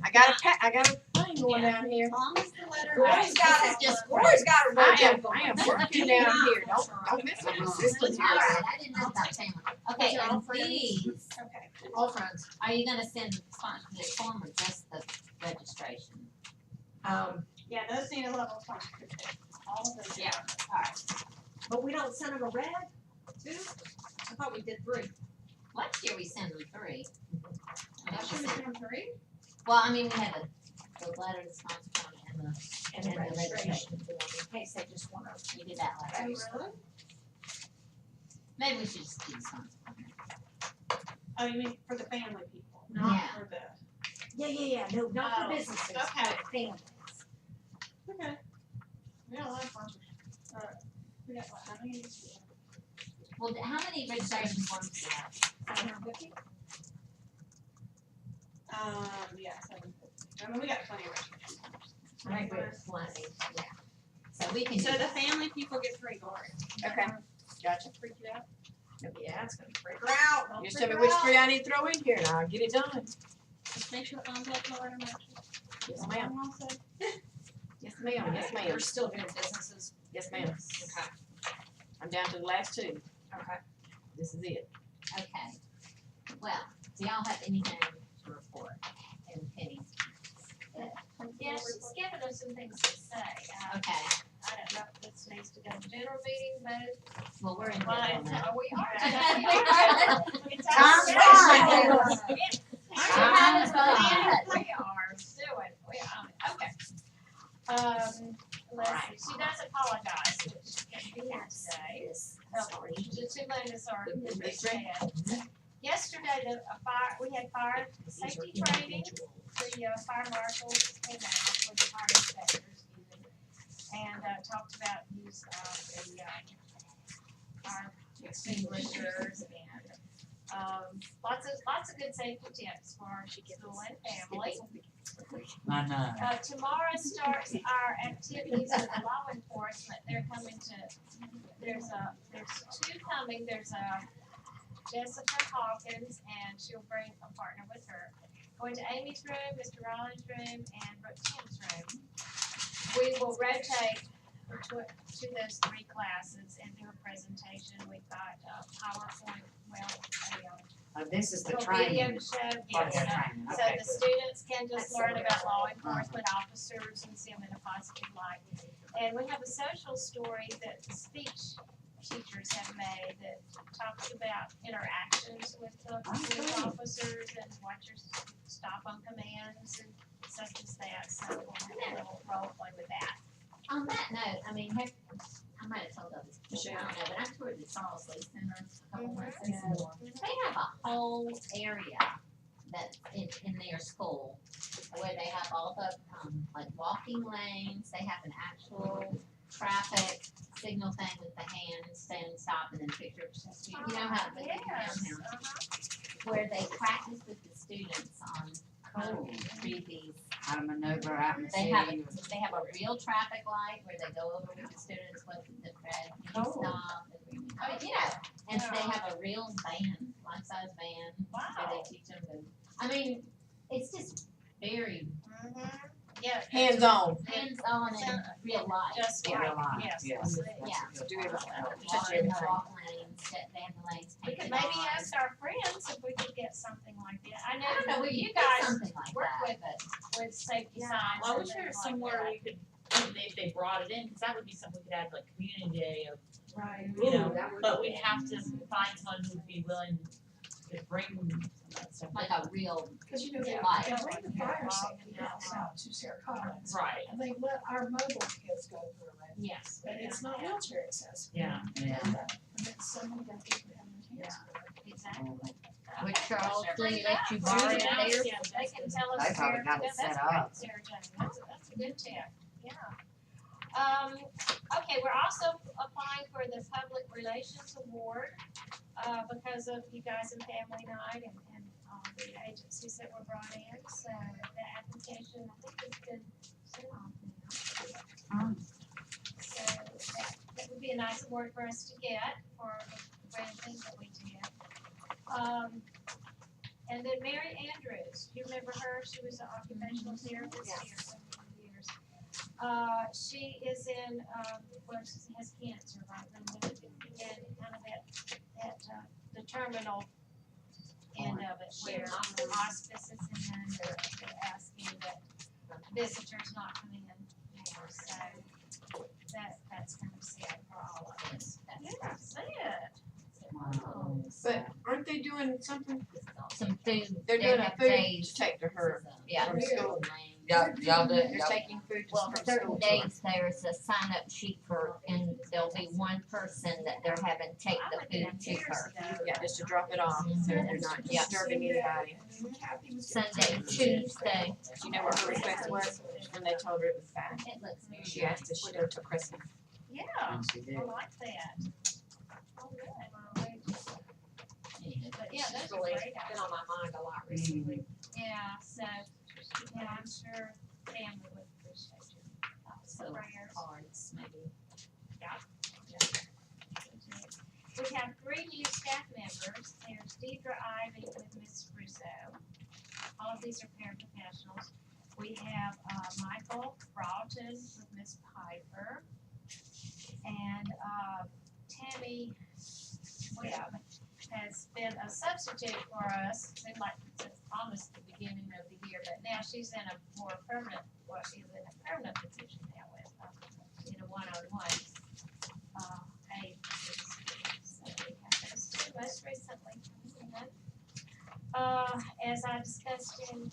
G: I got a thing going down here.
B: As long as the letter.
D: Lori's got
B: This
D: it.
B: is just
D: Lori's got a road
G: I am working down here. Don't mess with my systems
A: All
G: here.
A: right, I didn't know about Tamara. Okay,
B: Those are all
A: and
B: friends?
A: these,
B: Okay.
G: All friends.
A: are you gonna send the sponsorship form or just the registration?
B: Yeah, those need a level sponsorship. All of those.
D: Yeah. But we don't send them a red, too? I thought we did 3.
A: Last year we sent them 3.
B: That should have been 3.
A: Well, I mean, we had the letter, the sponsor form, and the,
D: And the
A: And the
D: registration form, in case they just wanna.
A: we did that last year.
B: Really?
A: Maybe we should just do the sponsor form.
B: Oh, you mean for the family people,
A: Yeah.
B: not for the.
D: Yeah, no, not
B: Oh,
D: for businesses,
B: okay.
D: for families.
B: Okay. We got a lot of sponsors. We got what, how many?
A: Well, how many registration forms do you have?
D: 750?
B: Yeah, 750. I mean, we got plenty of registrations.
D: I think we're plenty, yeah.
A: So we can do
B: So the
A: that.
B: family people get 3, Lori.
G: Okay. Gotcha.
B: Freak you out?
D: Yeah, it's gonna freak her out. Don't
G: You just
D: freak
G: tell me
D: her
G: which
D: out.
G: 3 I need to throw in here and I'll get it done.
B: Just make sure the envelope no letter matches.
G: Yes, ma'am.
B: Also.
G: Yes, ma'am. Yes, ma'am.
D: We're still doing businesses.
G: Yes, ma'am.
D: Okay.
G: I'm down to the last 2.
D: Okay.
G: This is it.
A: Okay. Well, do y'all have anything to report? And Penny?
D: Yeah, she's given us some things to say.
A: Okay,
D: I don't know if this needs to go to general meeting, but.
A: well, we're in
D: But
A: middle now.
D: we are.
B: It's
C: Time's
B: outside.
C: flying.
A: Time's flying.
D: We are doing, we are, okay. Let's see, she does apologize, that she can't be here today. The 2 ladies are in good stead. Yesterday, we had fire safety training, the fire marshals came out with the fire inspectors, and talked about use of the fire extinguishers and lots of good safety tips for school and family.
C: I know.
D: Tomorrow starts our activities with law enforcement. They're coming to, there's 2 coming. There's Jessica Hawkins, and she'll bring a partner with her. Going to Amy's room, Mr. Rollins' room, and Brooke Tim's room. We will rotate to those 3 classes and do a presentation. We've got PowerPoint,
C: This is the
D: little
C: training.
D: video to show.
C: Part of the
D: Yes.
C: training.
D: So
C: Okay,
D: the
C: good.
D: students can just learn about law enforcement officers and see them in a positive light. And we have a social story that the speech teachers have made that talks about interactions with the police officers and what your stop on commands and such as that. So we'll have a little role play with that.
A: On that note, I mean, I might have told others before, I don't know, but I toured the Charles Lee Center a couple months ago. They have a whole area that's in their school where they have all the, like walking lanes, they have an actual traffic signal thing with the hand, stand, stop, and then pictures. You know how they do downtown, where they practice with the students on, read these.
C: How to maneuver out in the
A: They
C: city.
A: have a real traffic light where they go over with the students what the red, you
C: Cool.
A: stop, and, I mean, you know, and they have a real band, life-size band, where
D: Wow.
A: they teach them to, I mean, it's just very
D: Yeah.
G: Hands-on.
A: hands-on and real life.
D: Just
C: Yeah,
D: like,
C: line.
D: yes,
C: Yeah.
D: that's it.
A: Yeah.
G: Do everything.
A: Walk in the walk lanes, they have the lanes
D: We
A: painted
D: could maybe
A: on.
D: ask our friends if we could get something like that. I
A: I don't know,
D: know
A: we
D: you
A: could
D: guys
A: something like
D: work
A: that,
D: with,
A: but.
D: with safety
H: Yeah,
D: signs
H: well, I
D: and
H: wish there was
D: things like
H: somewhere
D: that.
H: we could, if they brought it in, cause that would be something we could add like community day of,
D: Right.
H: you know,
C: that would
H: but
C: be-
H: we'd have to find someone who'd be willing to bring some of that stuff.
A: Like a real,
E: Cause you know, they
A: Like-
E: bring the fire safety house out to Sarah Collins.
H: Right,
E: And they let our mobile kids go through it,
D: Yes.
E: but it's not wheelchair accessible.
H: yeah.
C: Yeah.
E: And it's so many young people having kids.
D: Exactly.
I: Would Charles Lee
D: Yeah.
I: let you borrow it there?
D: They can tell us.
C: They probably
D: where-
C: got it
D: yeah, that's
C: set
D: great,
C: up.
D: Sarah Jane. That's a good tip, yeah. Okay, we're also applying for the Public Relations Award, because of you guys in Family Night and the agencies that were brought in, so the application, I think, has been sent off now. So that
J: would be a nice award for us to get for the grand things that we did. And then Mary Andrews, you remember her? She was an occupational therapist here for many years. She is in, well, she has cancer right now, and kind of the terminal end of it, where hospice is in, they're asking that visitors not come in now, so that's kind of sad for all of us.
B: Yeah, say it.
C: Wow.
G: But aren't they doing something?
I: Some food,
G: They're
I: they
G: doing a
I: have
G: food
I: days,
G: to take to her
I: yeah.
G: from school.
C: Y'all do,
G: They're taking food
I: Well,
G: from
I: certain
G: school.
I: days, there's a sign up sheet for, and there'll be one person that they're having take the food to her.
G: Yeah, just to drop it off, so they're not
I: Yeah.
G: disturbing anybody.
I: Sunday, Tuesday,
G: Do you know what her request was when they told her it was bad? She asked if she go to Christmas.
J: Yeah,
C: she
J: I
C: did.
J: like that. Oh, good. But yeah, those are
D: Really
J: great.
D: been on my mind a lot recently.
J: Yeah, so, yeah, I'm sure family would appreciate you.
A: So
J: Prayers.
A: cards, maybe.
J: We have 3 new staff members. There's Deidre Ivy with Miss Russo. All of these are paraprofessionals. We have Michael Broughton with Miss Piper. And Tammy Webb has been a substitute for us, seemed like since almost the beginning of the year, but now she's in a more permanent, well, she's in a permanent position now with, in a one-on-one, aid. So we have those two most recently. As I discussed in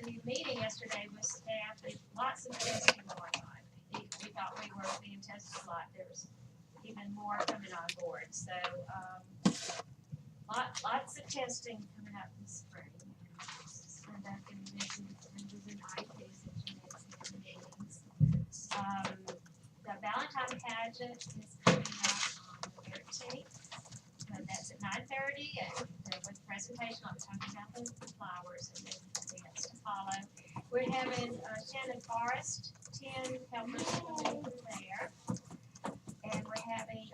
J: the meeting yesterday with staff, there's lots of testing going on. We thought we were being tested a lot, there's even more coming on board, so, lots of testing coming up this spring. And I've been busy and doing IT since your next meetings. The Valentine pageant is coming up on the 13th. So that's at 9:30 and with presentation, I'll be talking about the flowers and then the dance to follow. We're having Shannon Forrest, 10 helpers coming through there. And we're having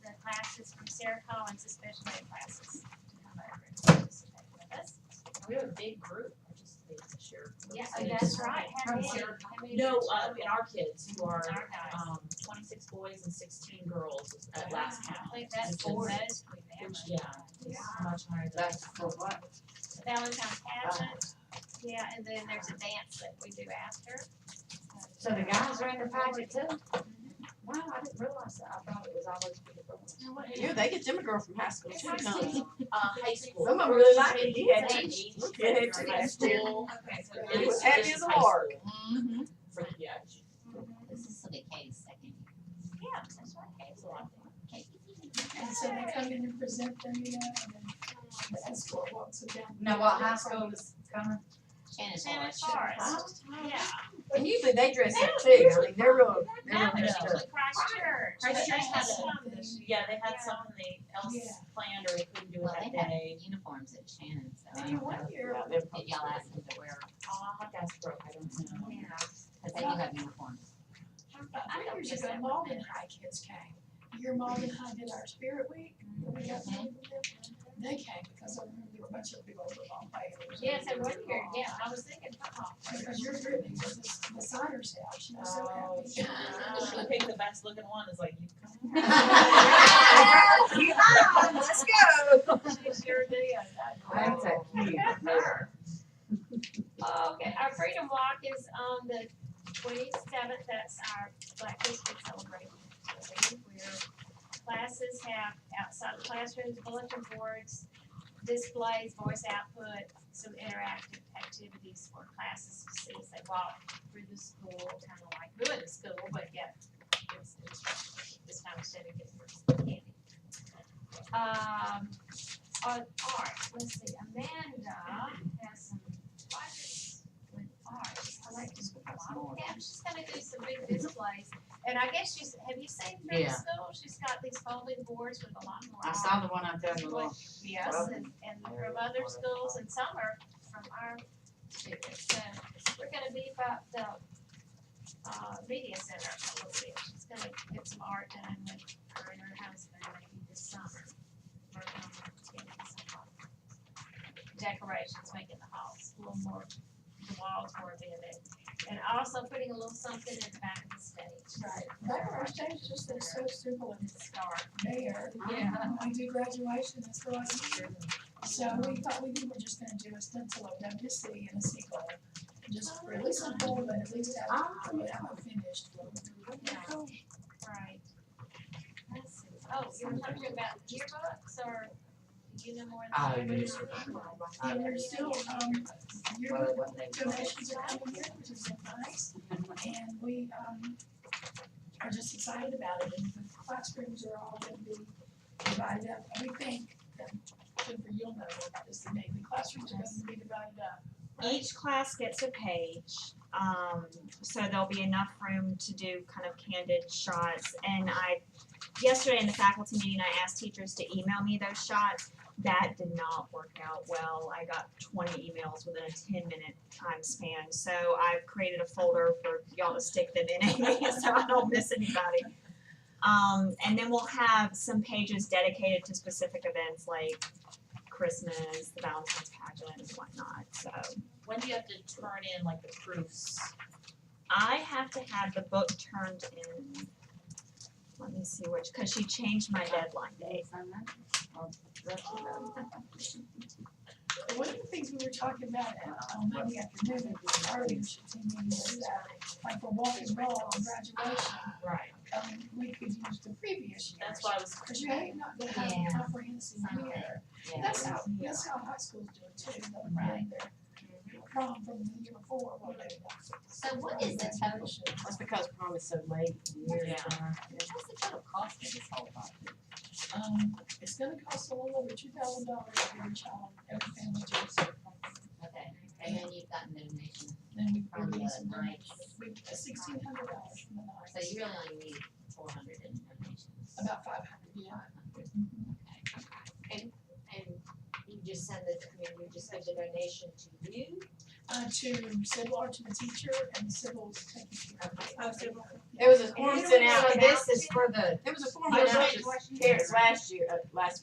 J: the classes from Sarah Collins, the special ed classes, to come over and participate with us.
H: We have a big group participating this year.
J: Yeah, that's right. How many?
H: No, in our kids who are,
J: Our guys.
H: 26 boys and 16 girls at
J: Wow,
H: last
J: I
H: count.
J: think that's the
H: Which is-
J: most we've ever.
H: Which, yeah, is much higher than.
C: That's for what?
J: The Valentine pageant, yeah, and then there's a dance that we do after.
C: So the guys are in the pageant too? Wow, I didn't realize that. I thought it was always for the girls.
G: Yeah, they get them a girl from high school too, don't they?
H: High school.
G: Some of them really like it. You had two.
H: Age,
G: You had two last year.
J: Okay, so
G: He was happy as a lark.
I: mm-hmm.
H: Yeah.
A: This is the Katie's second year.
J: yeah, that's right, Kate's a lot.
E: And so they come in and present them, you know, and then the escort walks them down.
C: Know what high school is coming?
J: Shannon Forrest, yeah.
G: And usually they dress up too. I mean, they're real
J: That was
G: dressed up.
J: actually Christchurch.
H: Christchurch had
J: They
H: a, yeah, they had
J: Yeah.
H: something else
E: Yeah.
H: planned or they couldn't do it
A: Well,
H: that
A: they have
H: day.
A: uniforms at Shannon, so I
E: And you
A: don't know.
E: one year,
G: Yeah, they're
A: Did y'all ask them to wear,
H: Oh, I guess broke, I don't know.
J: Yeah.
A: cause they do have uniforms.
E: about
J: I
E: 3
J: don't
E: years
J: guess
E: ago,
J: that
E: Malden
J: would
E: High kids came. Your Malden High did our Spirit Week. We got some of them. They came because I remember there were a bunch of big old football players.
J: Yes, and one year, yeah, I was thinking football.
E: Because your Brittany was the designer's house, she was so
H: Oh,
E: happy.
H: I picked the best looking one, it's like, you come.
G: Keep on, let's go.
J: She sure did.
C: That's a cute girl.
J: Okay, our Freedom Walk is on the 27th, that's our Black History celebration. Where classes have outside the classrooms, bulletin boards, displays, voice output, some interactive activities for classes to see as they walk through the school, kind of like doing the school, but yet it's this time instead of getting your candy. On art, let's see, Amanda has some projects with art. I like to speak about. Yeah, she's gonna do some big displays. And I guess have you seen her in
C: Yeah.
J: school? She's got these folding boards with a lot more.
C: I saw the one out there in the lawn.
J: Yes, and from other schools, and some are from our students. So we're gonna beef up the media center a little bit. She's gonna get some art done with her and her husband maybe this summer. Working on getting some decorations, making the halls a little more, the walls more vivid. And also putting a little something in the back of the stage.
E: Right. Back of our stage just is so simple and
J: Start.
E: there.
J: Yeah.
E: We do graduation and so on. So we thought we were just gonna do a stencil of WC and a seagull. Just really simple, but at least have, a finished one.
J: Right. Let's see. Oh, you were talking about yearbooks or do you know more
C: Oh,
J: than
C: yes.
E: And we're still, your
C: Well, what they-
E: donations are coming in, which is nice. And we, are just excited about it, and the classrooms are all gonna be divided up. We think, Jennifer, you'll know about this than me, the classrooms are gonna be divided up.
K: Each class gets a page, so there'll be enough room to do kind of candid shots. And yesterday in the faculty meeting, I asked teachers to email me those shots. That did not work out well. I got 20 emails within a 10-minute time span. So I've created a folder for y'all to stick them in, so I don't miss anybody. And then we'll have some pages dedicated to specific events like Christmas, the Valentine's pageant, and whatnot. So
H: When do you have to turn in like the proofs?
K: I have to have the book turned in. Let me see which, because she changed my deadline date.
E: One of the things we were talking about on Monday afternoon at our leadership team meeting was that, like for walk and roll and graduation,
H: Right.
E: we could use the previous years.
H: That's why I was.
E: Cause you ain't not gonna have a comprehensive year.
A: Yeah.
E: That's how high schools do it too, they'll bring their prom from the year before, well, they.
A: So what is the total,
G: That's because prom is so late in the year.
A: what's the total cost of this whole project?
E: It's gonna cost a little over $2,000 for every child, every family choice.
A: Okay, and then you've gotten donations,
E: Then we
A: From
E: release
A: the
E: some
A: night.
E: donations. We $1,600 from the night.
A: so you really only need 400 in donations.
E: About 500, yeah.
A: 500.
D: And you just send the, you just give the donation to you?
E: To Sybil or to the teacher, and Sybil's taking care of it.
J: Oh, Sybil.
G: There was a form sent out,
C: So this is for the,
G: there was a form sent out to parents last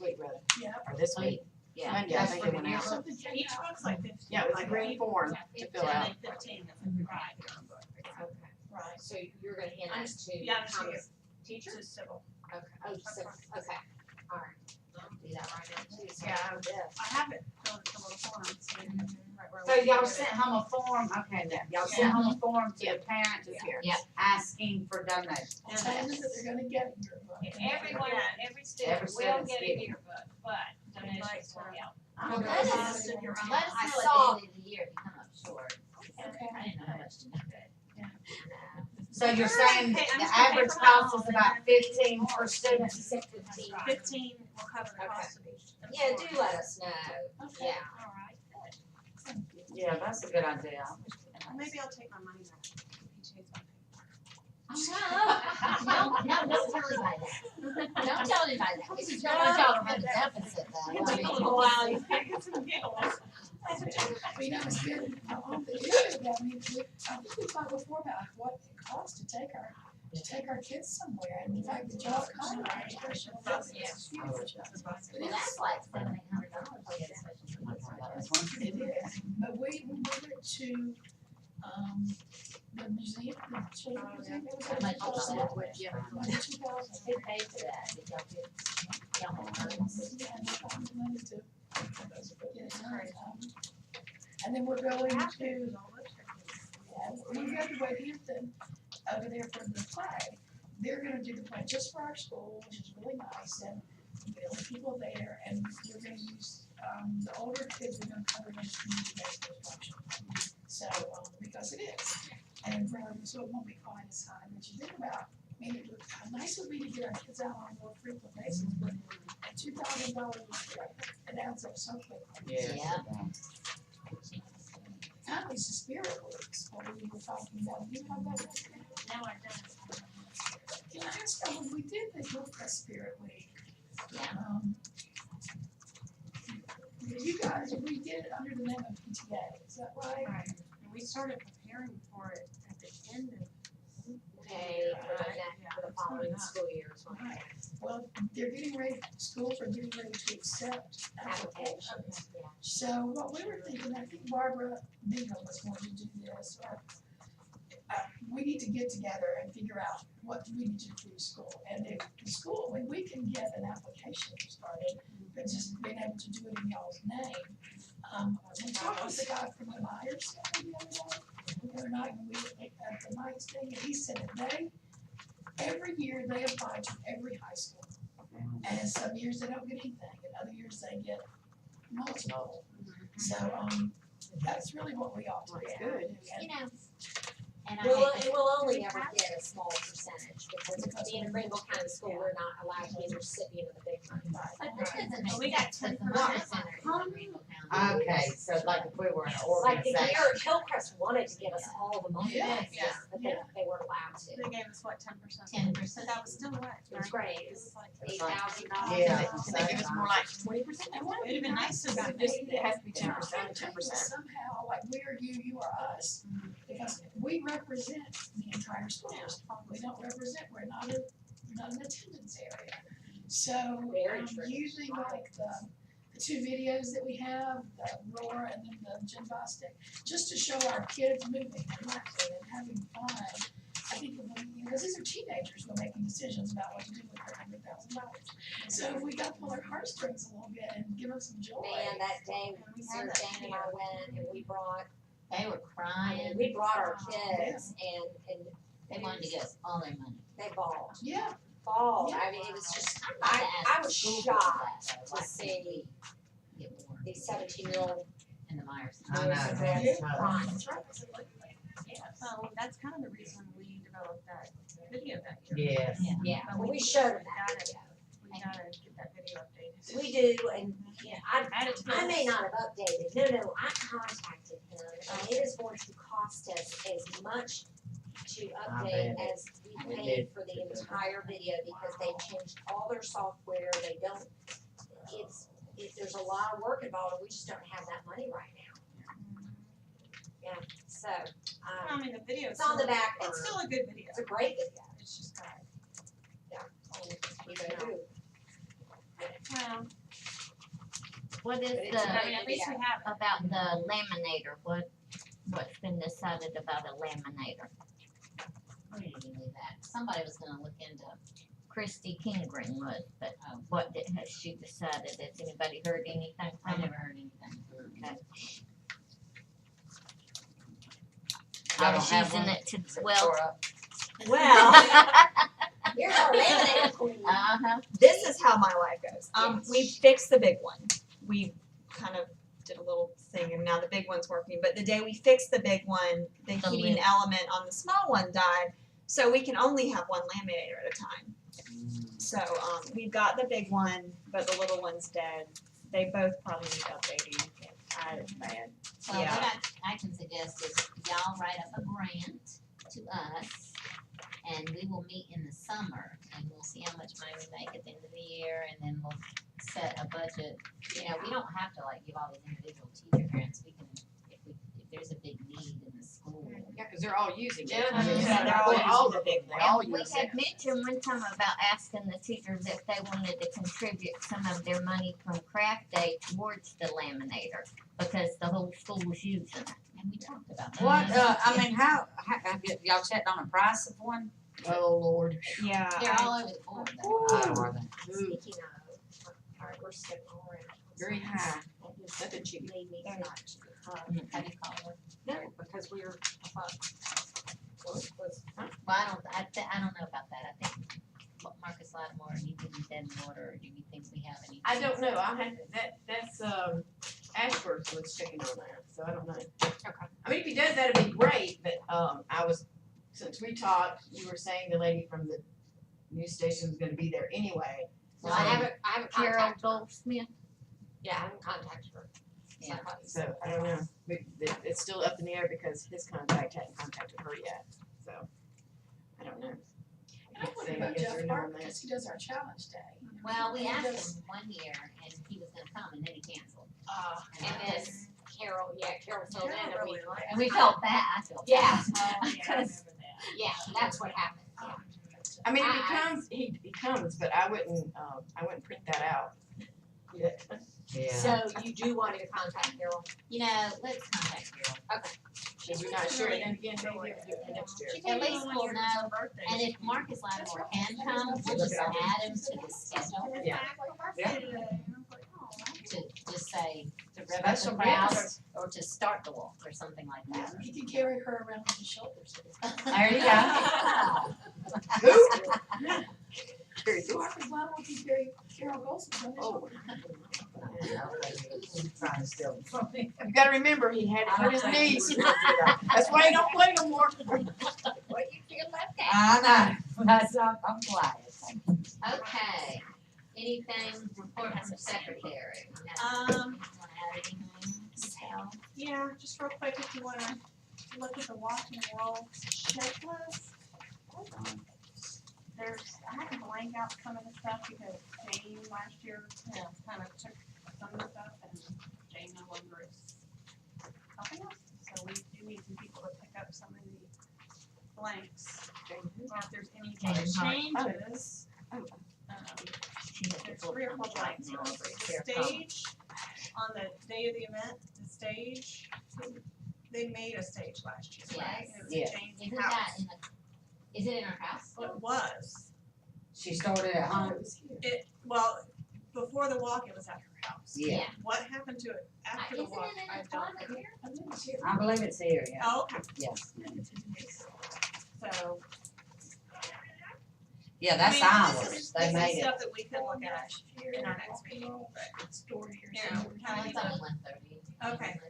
G: week rather,
E: Yeah.
G: or this week,
A: Yeah.
G: Monday, I
C: That's
G: think
C: for
G: it
C: the
G: went out.
E: Something came
J: Each
E: out.
J: book's like 15.
G: Yeah, it was a green form to fill
J: And
G: out.
J: then 15, right.
D: Okay.
E: Right.
D: So you're gonna hand
J: I'm-
D: that to
J: yeah, I'm
D: Thomas
J: To
D: teacher?
J: Sybil.
D: Okay, oh, so, okay, alright.
A: Do that right now too. So-
D: Yeah, I did.
J: I have it filled into little forms. Right where
C: so
J: we
C: y'all
J: put it.
C: sent home a form, okay, y'all sent home a form to the parents
A: Yeah.
C: asking for donations.
E: And telling them that they're gonna get a yearbook.
J: Everyone, every student
C: Every
J: will
C: student's
J: get a
C: getting it.
J: yearbook, but donations will help.
C: Oh,
A: Let us,
J: Cost of your own.
A: let us
D: I
A: know
D: saw-
A: at the end of the year if you come up short.
E: Okay.
A: I didn't know how much to do.
C: So you're saying
J: Okay, I'm
C: the
J: just gonna pay
C: average
J: for
C: cost
J: all
C: is
J: of
C: about
J: it.
C: 15 per student?
D: 15.
J: 15 will cover the cost of each.
D: Yeah, do let us know,
E: Okay.
D: yeah.
J: All right, good.
C: Yeah, that's a good idea.
B: Maybe I'll take my money back. If you change my
A: No, don't tell anybody that. Don't tell anybody that. This is your y'all to run the deficit though.
J: It took a little while, you gotta get some giggles.
E: We know it's been on the issue of that, I think we talked before about what it costs to take our kids somewhere, and the fact that y'all come, educational is huge.
A: Well, that's like $700-800 to get a special
E: It is, but we moved it to, the museum, the children's museum, it was
A: How much
E: like
A: was that?
E: like 2,000.
A: Who paid for that? Did y'all get, y'all reimbursed?
E: Yeah, and we found the money to get it done. And then we're going to, yeah, we go to Hampton over there for the flag. They're gonna do the flag just for our school, which is really nice, and the only people there, and we're gonna use, the older kids, we're gonna cover them as community-based instruction. So, because it is, and so it won't be quite as high, but you think about, I mean, it would, how nice it would be to get our kids out on a more frequent basis, but at $2,000, it adds up so quickly.
A: Yeah.
E: Kind of the Spirit Weeks, what we were talking about, you have that?
J: No, I don't.
E: Can I ask, when we did the Hillcrest Spirit Week,
A: Yeah.
E: you guys, we did it under the name of PTA, is that right?
B: Right, and we started preparing for it at the end of
D: pay for the following school year is what I
E: Well, they're getting ready, schools are getting ready to accept applications.
D: applications, yeah.
E: So what we were thinking, I think Barbara Bingham was going to do this, or, we need to get together and figure out what we need to do for the school. And if the school, when we can get an application started, but just being able to do it in y'all's name. We talked with the guy from the Myers Center the other night, when we were at the Myers thing, and he said that every year they apply to every high school. And some years they don't get anything, and other years they get multiple. So, that's really what we ought to do.
A: You know, and I
D: Well,
A: hate
D: and we'll only ever get a small percentage, because being a Greenville County school, we're not allowed to be the recipient of the big money.
A: but this doesn't make
J: We got
A: sense, 'cause the
J: 10%.
A: Myers Center is in Greenville County.
C: Okay, so like if we were an
D: Like the
C: organization.
D: year Hillcrest wanted to give us all the money,
E: Yeah,
B: yeah,
D: but they weren't allowed to.
B: They gave us what, 10%?
A: 10%.
B: So that was still what?
D: It was great, it was
B: like
D: $8,000.
C: Yeah.
G: Can they give us more like 20%?
B: It'd have been nice to have
G: Just, it has to be 10%,
E: Somehow, like we are you, you are us, because we represent the entire school district. We don't represent, we're not an attendance area. So,
D: Very true.
E: using like the two videos that we have, the roar and then the gymnastic, just to show our kids moving and laughing and having fun. I think, because these are teenagers who are making decisions about what to do with their $100,000. So if we got to pull their heartstrings a little bit and give them some joy.
D: Man, that day, Sarah Jane and I went, and we brought,
A: They were crying.
D: we brought our kids, and
A: They wanted to give us all their money.
D: they bawled,
E: Yeah,
D: I mean, it was just, I was shocked to see these 17-year-old
A: In the Myers.
C: I know,
D: boys and
C: that's
D: girls
C: tough.
D: crying.
B: So that's kind of the reason we developed that video that year.
C: Yes.
D: Yeah,
B: But
D: well, we
B: need-
D: showed them
B: we
D: that
B: gotta-
D: video.
B: We gotta get that video updated.
D: We do, and, yeah,
B: Add it to
D: I may
B: the-
D: not have updated, no, I contacted him, and it is going to cost us as much to update
C: bet.
D: as we paid for the entire video, because they changed all their software, they don't, there's a lot of work involved, and we just don't have that money right now. Yeah, so,
B: I mean, the video.
D: it's on the back
B: It's
D: burner.
B: still a good video.
D: It's a great video.
B: It's just that.
D: Ooh.
B: Well,
I: What is
D: But it's
I: the,
B: I mean, at least we have it.
I: about the laminator, what's been decided about a laminator?
A: Where did we leave that? Somebody was gonna look into,
I: Christy Kingren was, but
A: oh,
I: has she decided? Has anybody heard anything
A: I
I: from her?
A: never heard anything.
I: I was using it to, well,
D: Well, here's our laminator queen.
I: uh-huh,
K: This is how my life goes.
D: Yes.
K: We fixed the big one. We kind of did a little thing, and now the big one's working. But the day we fixed the big one, the
I: The
K: heating
I: lid.
K: element on the small one died, so we can only have one laminator at a time. So we've got the big one, but the little one's dead. They both probably need updating. It's bad.
A: Well,
K: Yeah.
A: what I can suggest is y'all write up a grant to us, and we will meet in the summer, and we'll see how much money we make at the end of the year, and then we'll set a budget. You know, we don't have to like give all these individual teacher grants, we can, if there's a big need in the school.
G: Yeah, cause they're all using it.
D: Yeah,
G: I mean,
K: yeah, they're all using
G: all
K: the
G: of
K: big
G: them, they all
I: we
G: use
I: had
G: it.
I: mentioned one time about asking the teachers if they wanted to contribute some of their money from craft day towards the laminator, because the whole school was using it.
A: And we talked about that.
C: What, I mean, how y'all set on a price of one?
G: Oh, Lord.
K: Yeah.
A: They're all over the board, though.
C: Oh, are they?
D: Speaking of, alright, we're skipping all around.
G: Very high. Nothing cheap.
D: Made me
K: They're
D: not.
A: Have you called her?
D: No, because we're,
A: Well, I don't know about that, I think Marcus Lattimore, he didn't dead in order, or do you think we have any?
G: I don't know, that's, Ashford was checking on that, so I don't know.
D: Okay.
G: I mean, if he does, that'd be great, but, since we talked, you were saying the lady from the news station's gonna be there anyway.
D: well, I haven't
I: Carol
D: contacted her.
I: Goldsmith,
D: Yeah, I haven't contacted her.
A: Yeah.
G: So, I don't know, it's still up in the air because his contact hadn't contacted her yet, so, I don't know.
E: and I wonder
G: Say
E: about
G: yes or
E: Jeff
G: no on
E: Park,
G: that.
E: because he does our challenge day.
A: Well, we
E: He
A: asked
E: does-
A: him one year, and he was gonna come, and then he canceled.
D: And
A: I
D: then
A: just-
D: Carol filled in and we.
A: And we felt bad, I felt bad.
D: Yeah,
J: Oh, yeah, I remember that.
D: yeah, that's what happened.
G: I mean, if he comes, he comes, but I wouldn't print that out. Yeah.
C: Yeah.
D: So you do want to contact Carol?
A: You know, let's contact Carol.
G: Cause you're not sure, and then again, maybe we'll do it for next year.
A: At least we'll know, and if Marcus Lattimore can come, we'll just add him to the schedule.
G: Yeah.
A: To just say, to rev up
C: Special
A: the crowd,
C: guest.
A: or to start the walk, or something like that.
E: He can carry her around on his shoulders.
C: There you go.
E: Marcus Lattimore can carry Carol Golson on his shoulders.
C: Trying to steal it from me.
G: You gotta remember, he had to hurt his knees. That's why he don't play no more.
I: What you feel like that?
C: I know, that's, I'm glad.
A: Okay, anything, report from the secretary?
B: Um,
A: Wanna add anything? Michelle?
B: Yeah, just real quick, if you wanna look at the walking wall checklist. I had to blank out some of the stuff because Jane last year, kind of took some of the stuff and Jane no longer is helping us. So we do need some people to pick up some of the blanks. Or if there's any
I: Jane Hart.
B: changes.
I: She had to
B: There's
I: pull
B: 3 or
I: from
B: 4
I: the
B: blanks.
I: now, but
B: The
I: they're common.
B: stage, on the day of the event, the stage, they made a stage last year, right?
A: Yes.
B: It was
C: Yeah.
B: Jane's
A: Isn't
B: house.
A: that in the, is it in our house?
B: Well, it was.
C: She started at home.
B: Well, before the walk, it was at her house.
C: Yeah.
B: What happened to it after the
A: Isn't
B: walk,
A: it in
B: I
A: the
B: don't
A: closet
B: know.
A: here?
C: I believe it's here, yeah.
B: Oh, okay.
C: Yes.
B: So,
C: Yeah, that's
B: I mean,
C: ours.
B: this
C: They
B: is
C: made it.
B: stuff that we could look at in our next meeting, but,
E: Stored here.
B: you know, we
A: Oh,
B: kind of
A: it's
B: need to,
A: only 1:30.
B: Okay.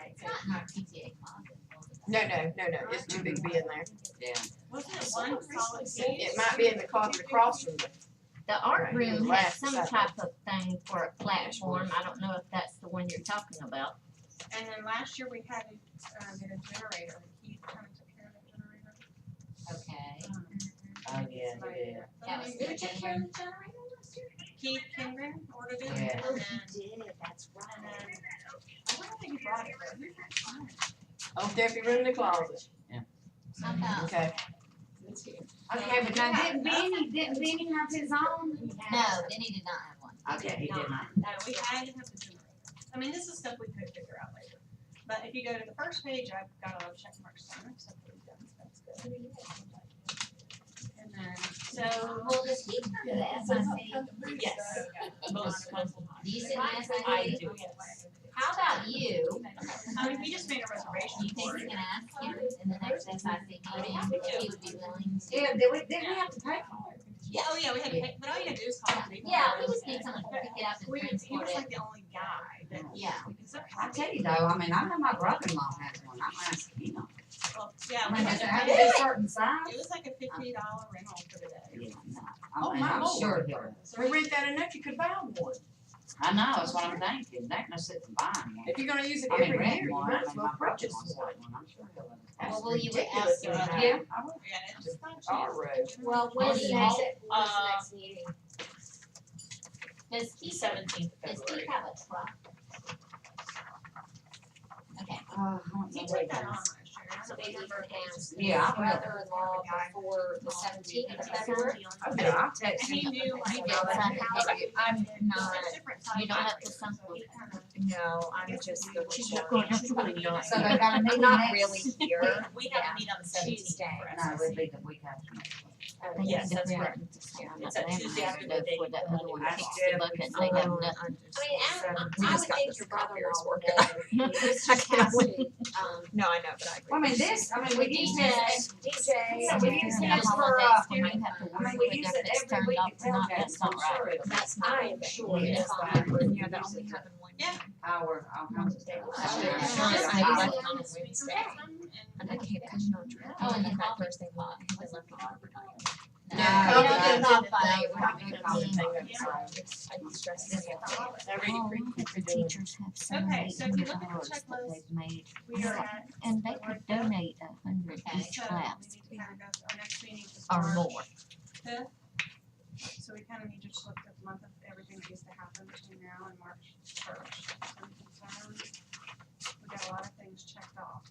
A: It's not in our PTA closet.
G: No, it's too big to be in there.
C: Yeah.
B: wasn't it one solid page?
G: It might be in the closet across from the,
I: The art
G: Right,
I: room has
G: last
I: some
G: Saturday.
I: type of thing for a platform, I don't know if that's the one you're talking about.
B: And then last year we had to, get a generator, Keith kind of took care of the generator.
A: Okay.
C: Oh, yeah,
B: But,
C: yeah.
B: but
A: That
B: I
A: was
B: mean,
A: good.
B: we took care of the generator last year. Keith Kindred ordered it,
C: Yeah.
B: and then,
D: Did, that's
B: and then, I don't think he brought it, but we found it.
G: oh, Steffi, room in the closet.
A: How about,
G: Okay.
C: Okay, but now didn't Benny have his own?
A: no, Benny did not have one.
C: Okay, he did not.
B: No, we had to have the generator. I mean, this is stuff we could figure out later. But if you go to the first page, I've got a little check marks on it, except for we've done, so that's good. And then, so,
A: Well, does he come to the SIC?
B: yes.
A: Do you sit in the SIC?
H: I do.
A: How about you?
B: I mean, he just made a reservation
A: Do you think
B: for
A: you
B: it.
A: can ask him in the next SIC meeting if he would be willing to?
C: Yeah, didn't we have to pay for it?
B: Yeah, oh yeah, we had to pay, but all you had to do is call the people.
A: Yeah, we just need someone to pick it up and
B: He
A: transport
B: was
A: it.
B: like the only guy that,
A: Yeah.
B: it's okay.
C: I tell you though, I mean, I know my brother-in-law has one. I'm asking him.
B: Well, yeah,
C: I
B: we
C: mean,
B: had
C: does
B: to
C: it have
B: pay
C: to be a
B: it.
C: certain size?
B: It was like a $50 rental for the day.
C: Yeah, no.
G: Oh,
C: I mean,
G: my
C: I'm
G: Lord.
C: sure he'll.
G: We rent that enough, you could buy one.
C: I know, that's what I'm thinking. They can sit and buy one.
G: If you're gonna use it
C: I mean,
G: every
C: rent
G: year, you
C: one,
G: might
C: I
G: as
C: mean,
G: well
C: my brother
G: purchase
C: wants
G: one.
C: that one. I'm sure he'll let us.
G: That's
A: Well, will you
G: ridiculous
A: ask her?
G: amount.
C: Yeah, I will.
B: Yeah, it's not cheap.
G: Our road.
D: Well, when's the
A: Maybe
D: next,
A: I'll-
D: when's the next meeting?
A: Does he,
H: 17th of
A: does
H: February.
A: he have a truck? Okay,
C: I don't
B: He
C: know
B: took
C: what
B: that
C: it
B: on
C: is.
B: last year. I
D: So
B: don't
D: maybe you
B: remember if
D: can
B: it was
D: ask
B: just-
C: Yeah, I will.
D: brother-in-law before the 17th of February?
C: Okay, I'll text
B: And he
C: him.
B: knew like.
I: You get some, I'm not,
B: Different
I: you don't have to
B: types,
I: some,
B: so he kinda-
I: no, I'm just the
H: She's
I: report.
H: not really not.
C: So they got a
I: I'm
C: meeting
I: not
C: next?
I: really here.
H: We have a meeting on the 17th
I: Tuesday.
H: for
C: No,
H: SIC.
C: it'd be the week after next week.
I: They
H: Yes,
I: need to
H: that's
I: put
H: correct.
I: it into some
H: It's a
I: of them
H: Tuesday
I: have
H: after
I: to
H: the
I: for
H: date.
I: the other one
C: I
I: kicks
C: did
I: the bucket and they have nothing.
D: I mean, I
I: We
D: would
I: just got
D: think
I: this
D: your
I: copiers
D: brother-in-law would
I: working.
D: know. He just has to,
I: No, I know, but I agree.
C: Well, I mean, this, I mean, we use this,
D: DJ,
C: so we
I: During
C: use
I: the
C: this for,
I: holidays when you have to
C: I
I: worry
C: mean, we
I: whether
C: use
I: if
C: it
I: it's
C: every
I: turned
C: week
I: off
C: at
I: or not,
C: tailgates,
I: that's
C: so
I: not
C: I'm
I: right.
C: sure it'll be.
D: that's my
I: I am
D: thing.
I: sure
C: Yeah.
I: it's fine, but yeah, that only happened one
B: Yeah.
I: time.
C: Our kinds of stuff.
B: Yeah.
C: I'm
B: Yeah.
C: sure
B: Yeah.
C: it'll
B: Yeah.
C: be.
I: on Wednesday. And I can't, cause you're on track.
A: Oh, and
I: And
A: the
I: that
A: coffee
I: Thursday
A: pot.
I: morning, he left on overtime.
A: No,
G: No,
A: we
G: coffee
A: don't do
G: doesn't
A: coffee.
I: We're not
C: doing
I: doing
C: coffee.
I: anything, so it's, I get stressed.
G: Already
I: The teachers have so
B: Okay,
I: many
B: so if you look at the
I: hours that
B: checklist,
I: they've made,
B: We are at.
I: and they could donate 100
A: Okay.
I: each
B: So
I: class
B: we need to kind of go to our next meeting is
I: or
B: March
I: more.
B: 5th. So we kind of need to just look at the month of everything that needs to happen between now and March 1st. Some concerns. We got a lot of things checked off.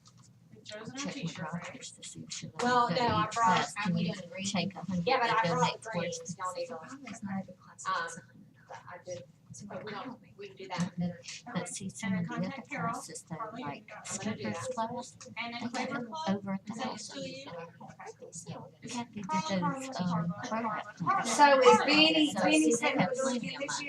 B: We Joe's in our
I: check with
B: t-shirt rack.
I: Rogers to see if she'll let
D: Well,
I: me go
D: no, I
I: each
D: brought-
I: class.
A: Are
I: Can
A: we
I: you
A: doing green?
I: take 100
D: Yeah, but
I: to
D: I brought
I: donate
D: the greens,
I: towards-
D: y'all need to, I did, but we can do that in a minute.
I: But see, some
B: And
I: of the other
B: contact Carol.
I: classes though,
B: Carly,
I: like
D: I'm gonna do that.
I: Skipper's class,
B: And
I: they
B: then
I: got
B: Clever Club,
I: over
B: is that
I: 1,000.
B: still you?
I: Kathy did
B: Carla,
I: those,
B: Carla,
I: Carla.
B: Carla.
C: So is
B: Carla.
C: Benny,
I: So
C: Benny
I: see,
C: said
I: they
C: he
I: have
C: was doing
I: plenty
C: it
I: of
C: this
I: money.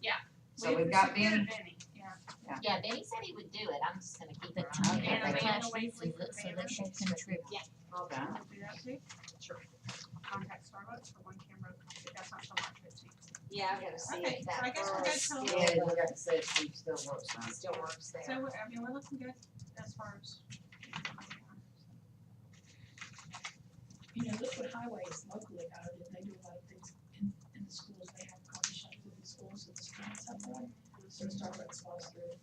C: year? So we've got Benny.
B: Yeah.
A: Yeah, Benny said he would do it, I'm just gonna keep
I: But
A: it
I: trying
A: on.
I: to
C: Okay.
I: get the
B: And
I: class
B: Amanda
I: uses
B: Wakely
I: it so
B: for
I: they can contribute.
C: Okay.
B: Wanna do that too? Sure. Contact Starbucks for one camera, if that's not till March 15th.
D: Yeah, I gotta see
B: Okay,
D: if
B: so I
D: that
B: guess we're
D: girl
B: good
D: still,
B: till-
C: Yeah, we got to say she still works on it.
D: still works there.
B: So, I mean, we're looking good as far as.
E: You know, Liquid Highway is locally about it, they do a lot of things in the schools, they have coffee shops in the schools, so the students have one, so Starbucks falls through.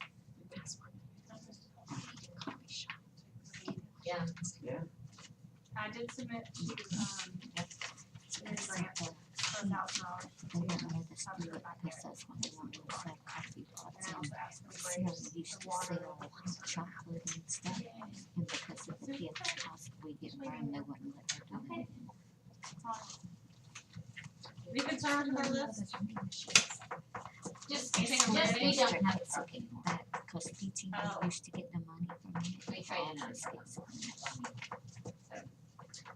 D: Yeah.
B: I did submit to, Grant for $1,000.
I: They don't know the student because that's when they want to sell coffee pots
B: And I
I: and
B: also asked them to
I: Sarah
B: raise
I: used
B: the
I: to
B: water.
I: sell hot chocolate and stuff. And because of the gift cost we get burned, they wouldn't let her donate.
B: Any concerns about this?
A: Just,
B: Anything
A: just,
B: on
A: we
B: Benny?
A: don't have it okay anymore.
I: That, because PTA used to get the money from it.
A: We traded
I: all
A: on
I: just gets it.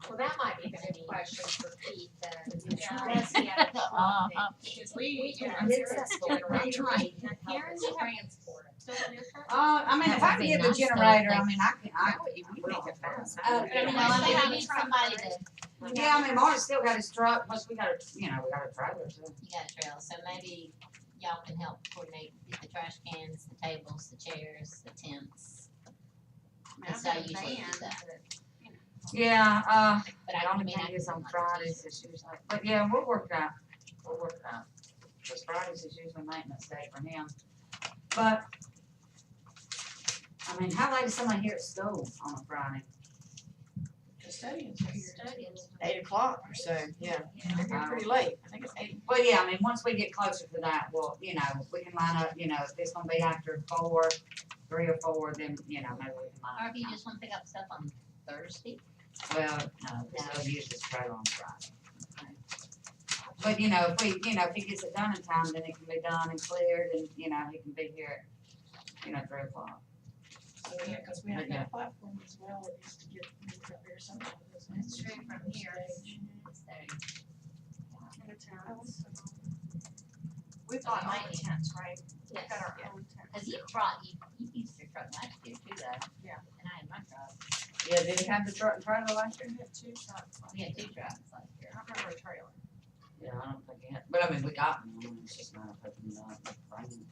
D: Well, that might be a good question for Pete, then.
B: Yeah.
D: Does he have a truck?
B: Because
D: We can
B: yeah,
D: get this generator
A: Right.
D: and
B: Karen's
D: help us transport it.
B: still on your truck?
C: I mean, if I can get the generator, I mean, I can, we make it fast.
D: Oh,
A: You know, I mean, we need somebody to,
C: Yeah, I mean, Marty's still got his truck, plus we got a, we got a trailer too.
A: you got a trail, so maybe y'all can help coordinate, get the trash cans, the tables, the chairs, the tents. That's how you usually do that.
C: Yeah,
A: But
C: the
A: I
C: only
A: mean,
C: thing
A: I
C: is
A: can
C: on
A: like
C: Fridays is usually, but yeah, we'll work it out, cause Fridays is usually maintenance day for him. But, I mean, how late is somebody here at school on a Friday?
E: Custodians are here.
G: 8 o'clock or so, yeah. They're pretty late. I think it's 8.
C: Well, yeah, I mean, once we get closer to that, well, you know, we can line up, you know, if it's gonna be after 4, 3 or 4, then, you know, maybe we can
A: Or
C: line
A: if you
C: up.
A: just wanna pick up stuff on Thursday,
C: Well, no, because they'll use this trailer on Friday. But, you know, if he gets it done in time, then it can be done and cleared and, you know, he can be here at, 3 o'clock.
E: So, yeah, cause we have
C: Yeah.
E: that platform as well, that needs to get moved up there somehow. doesn't it?
J: That's true from here.
A: it's there.
B: In the tents. We've got all the tents, right? We've got our own tents.
A: Cause you used your truck last year too, though.
B: Yeah.
A: And I had my truck,
C: Yeah, did he have the truck and trailer last year?
B: We have 2 trucks.
A: we had 2 trucks last year.
B: I don't remember a trailer.
C: Yeah, I don't think he had, but I mean, we got one, I mean, it's just not picking it up, bringing it.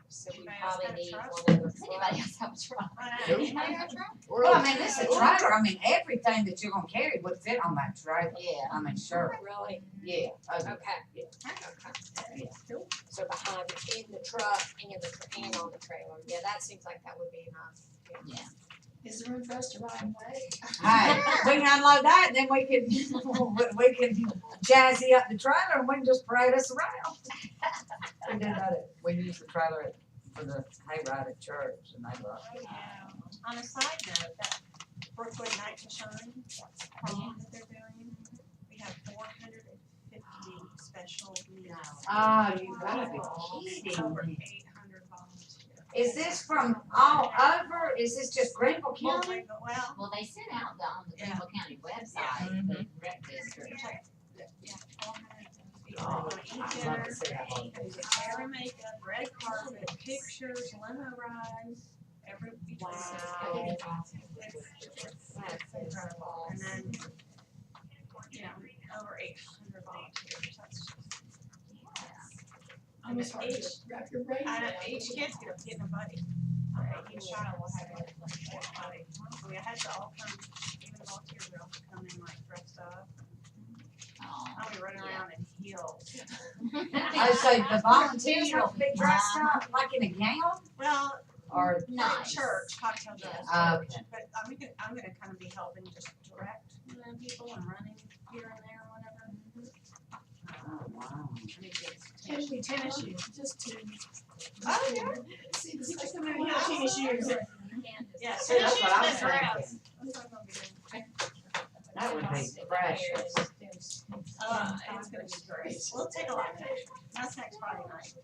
D: So we
B: Anybody else
D: probably
B: got a
D: need
B: truck?
D: one of
A: Does
D: the
A: anybody else have a truck?
B: Anybody got a truck?
C: Well, I mean, this is a trailer, I mean, everything that you're gonna carry would fit on that trailer.
A: Yeah.
C: I mean, sure,
D: Really?
C: yeah, okay.
D: Okay.
C: Yeah.
D: So behind, in the truck and on the trailer, yeah, that seems like that would be enough.
A: Yeah.
E: Is there room for us to ride away?
C: Hey, we can unload that, and then we can, we can jazzy up the trailer and we can just parade us around. We did that, we used the trailer for the hayride at church and they love it.
B: Yeah. On a side note, that Brookwood Night to Shine program that they're doing, we have 450 special meals.
C: Oh, you gotta be kidding
B: Over
C: me.
B: 800 volunteers.
C: Is this from all over, is this just Greenville
B: Well,
C: County?
A: Well, they sent out on the Greenville County website, the rec district.
B: Yeah, 450.
C: Oh,
B: Eat
C: I'd
B: dinner,
C: love to see that one.
B: hair and makeup, red carpet, pictures, limo rides, every, each one. It's incredible. And then, over 800 volunteers, that's just.
E: Almost hard to wrap your brain
B: I know,
E: around.
B: each kid's getting a buddy. Each child will have a buddy. So we had to all come, even the volunteers, we all come in like dressed up.
A: Oh,
B: I'll be running around in heels.
C: I say the volunteers have to be dressed up like in a gown
B: Well,
C: or?
B: like
A: Nice.
B: church, cocktail dress.
C: Okay.
B: But I'm gonna kind of be helping just direct, people and running here and there, whatever.
C: Oh, wow.
B: I need to get some
E: Tennis
B: tennis
E: tennis
B: shoes.
E: shoes, just to.
B: Oh, yeah.
E: See the special tennis shoes.
B: Yeah,
C: See, that's what I was
B: finish using
C: thinking.
B: That's not gonna be good.
C: That would be precious.
B: It's gonna be great. We'll take a lot of pictures. That's next Friday night.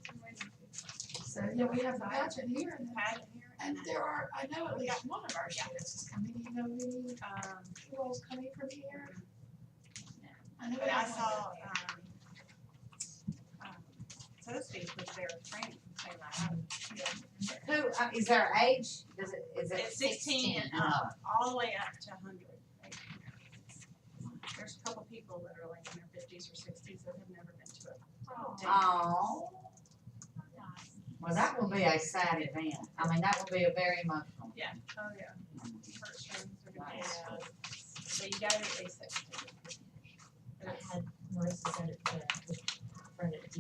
E: So, yeah, we have the pageant here and
B: Pageant here
E: and there are, I know at least one of our students is coming, you know, any who all's coming from here? I know
B: But
E: we
B: I
E: have one.
B: saw, so this week was their training, saying that.
C: Who, is there an age? Is it?
B: It's 16 and up, all the way up to 100. There's a couple people that are like in their 50s or 60s that have never been to a dance.
C: Oh. Well, that will be a sad event. I mean, that will be a very emotional.
B: Oh, yeah. Heartstrings are gonna be, so you gotta be at least 16.
L: I had Marissa send it to her friend at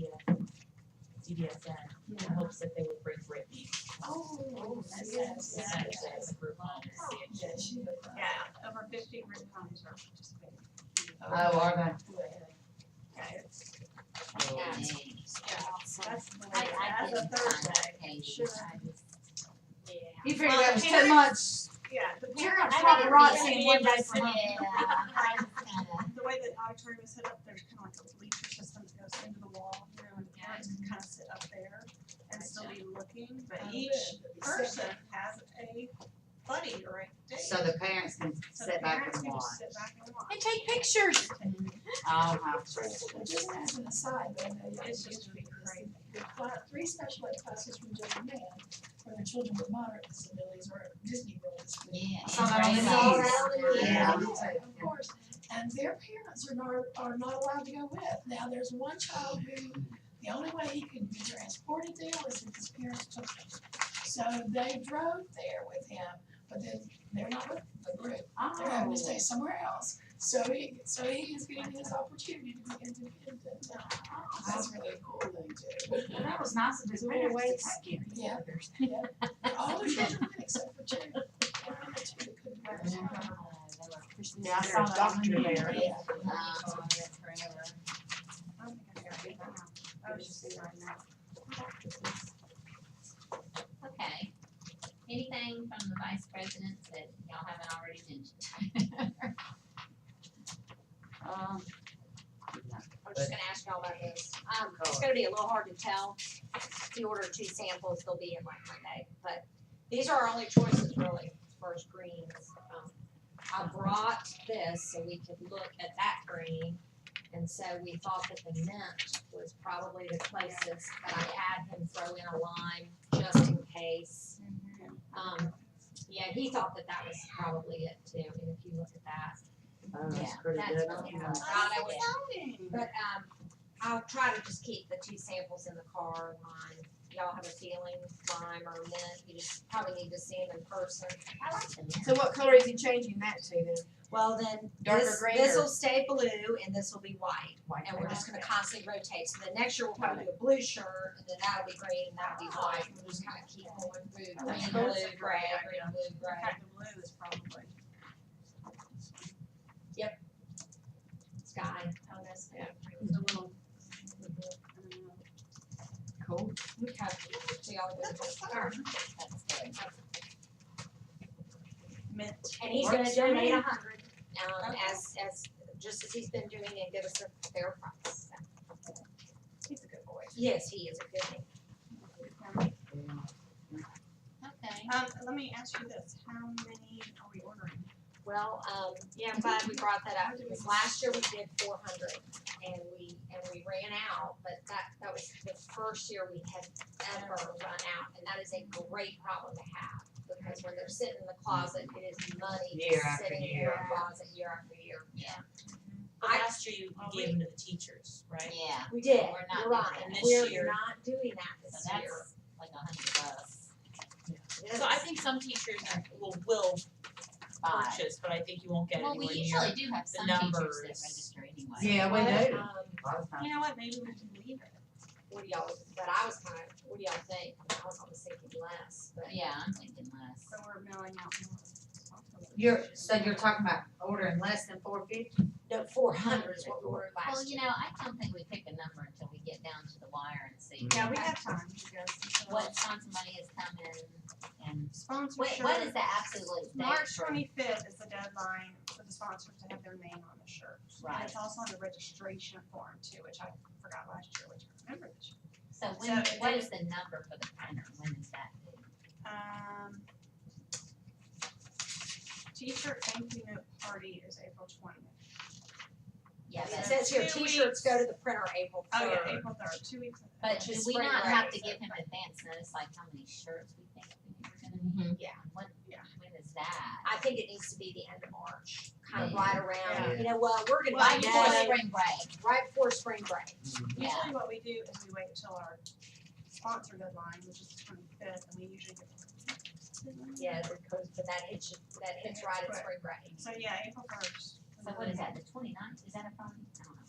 L: DDSN in hopes that they would bring Brittany.
E: Oh,
B: Yes.
L: As a group home to see if
E: yeah, she,
B: Yeah, over 50 written homes are participating.
C: Oh, are they?
B: Yeah, it's,
C: Oh.
A: Dang.
B: that's the way,
A: I
B: as a
A: didn't
B: Thursday.
A: find Katie.
B: Sure.
A: I just-
C: You figured
B: Well,
C: that was
B: the
C: too much.
B: Yeah, the
C: Parents
B: parents,
C: paparazzi in one day from home.
A: Yeah, I just kinda,
B: the way the auditorium is set up, there's kind of like a bleacher system that goes into the wall, you know, and the parents can kind of sit up there and still be looking, but each person has a buddy or a date.
C: So the parents can
B: So the
C: sit back
B: parents
C: and
B: can
C: watch.
B: just sit back and watch.
G: And take pictures.
C: Oh, how cool.
E: just as an aside, but I know you
B: It's
E: guys
B: just really crazy.
E: the 3 special ed classes from Joe Man for the children with moderate disabilities or Disney World disabilities.
A: yeah.
C: So that
A: and
C: on the
A: Grace,
C: news.
A: yeah.
E: Of course, and their parents are not allowed to go with. Now, there's one child who, the only way he could be transported there was if his parents took him. So they drove there with him, but then they're not with the group, they're having to stay somewhere else. So he is getting his opportunity to be independent. That's really a cool thing too.
C: Well, that was nice of his parents to take him.
E: Yeah, yeah. All the children went except for 2. There were only 2 that couldn't go.
C: Yeah, I saw that on
G: Doctor
C: the
G: there.
E: Yeah.
A: Forever.
B: I don't think I got it now. I was just seeing right now.
A: Okay. Anything from the vice president that y'all haven't already mentioned?
D: I was just gonna ask y'all about this. It's gonna be a little hard to tell. If you order 2 samples, they'll be in like Monday, but these are our only choices really for greens. I brought this so we could look at that green, and so we thought that the mint was probably the closest, but I had him throw in a lime just in case. Yeah, he thought that that was probably it too, and if you look at that.
C: Oh, that's
A: Yeah,
C: pretty
A: that's
C: good.
A: really
D: Yeah.
A: nice.
D: That was-
B: Exciting.
D: But, I'll try to just keep the 2 samples in the car, lime. Y'all have a feeling, lime or mint, you just probably need to see them in person.
A: I like the mint.
G: So what color is he changing that to then?
D: Well, then,
G: Darker
D: this,
G: green
D: this'll
G: or-
D: stay blue and this'll be white,
G: White.
D: and we're just gonna constantly rotate. So then next year we'll probably do a blue shirt, and then that'll be green, and that'll be white, and we'll just kinda keep going through green,
B: That's
D: blue,
B: a
D: gray,
B: great
D: green,
B: idea.
D: blue,
B: In
D: gray.
B: fact, the blue is probably.
D: Sky, oh, that's good.
B: It's a little,
C: Cool.
D: Okay, so y'all do it. Alright.
A: That's good.
B: mint.
D: And he's gonna
B: Works for
D: donate
B: me.
D: 100,
B: Okay.
D: as, just as he's been doing and give us a fair price.
B: He's a good boy.
D: Yes, he is a good man.
A: Okay.
B: Let me ask you this, how many are we ordering?
D: Well, yeah, I'm glad we brought that up, because last year we did 400, and we ran out, but that was the first year we had ever run out, and that is a great problem to have, because when they're sitting in the closet, it is money
C: Year after
D: sitting in
C: year.
D: the closet year after year.
H: But last year you gave them to the teachers, right?
A: Yeah,
D: We did,
A: We're not
D: you're
A: doing
D: right,
A: that.
D: and
H: This
D: we're
H: year-
D: not doing that
A: so
D: this year.
A: that's like $100
H: So I think some teachers will
A: buy.
H: purchase, but I think you won't get
A: Well, we
H: anywhere
A: usually
H: near.
A: do have
H: the
A: some teachers that
H: numbers.
A: register anyway.
C: Yeah, we
D: But,
C: do. A lot of times.
B: You know what, maybe we can leave it.
D: what do y'all, but I was kinda, what do y'all think? I was thinking less, but.
A: Yeah, I'm thinking less.
B: So we're mailing out more.
C: So you're talking about ordering less than 450?
D: No, 400 is what we were
A: Well,
D: last
A: you
D: year.
A: know, I don't think we pick a number until we get down to the wire and see
B: Yeah, we have time, you guys.
A: what sums of money is coming and
B: Sponsors sponsorship.
A: what is the absolute date
B: March
A: for?
B: 25th is the deadline for the sponsors to have their name on the shirt.
A: Right.
B: And it's also on the registration form too, which I forgot last year, which I remember this year.
A: So when,
B: So
A: what
B: they-
A: is the number for the printer? When is that due?
B: T-shirt thank you note party is April 20th.
A: Yeah,
D: It
A: but,
D: says here,
B: 2
D: t-shirts
B: weeks.
D: go to the printer April
B: Oh,
D: third.
B: yeah, April 3rd, 2 weeks.
A: but
D: which
A: do
D: is
A: we
D: spring
A: not
D: break,
A: have to
D: so-
A: give him advance notice, like how many shirts we think we're gonna need?
D: Yeah.
A: When is that?
D: I think it needs to be the end of March, kind of
A: Yeah.
D: right around,
C: Yeah.
D: you know, well, we're gonna
A: Right
D: do
A: before
D: that
A: spring break.
D: right before spring break.
A: Yeah.
B: Usually what we do is we wait until our sponsor deadline, which is the 25th, and we usually give them.
D: Yeah, because, but that hits right at spring break.
B: So yeah, April 1st.
A: So what is that, the 29th? Is that a Friday? I don't know.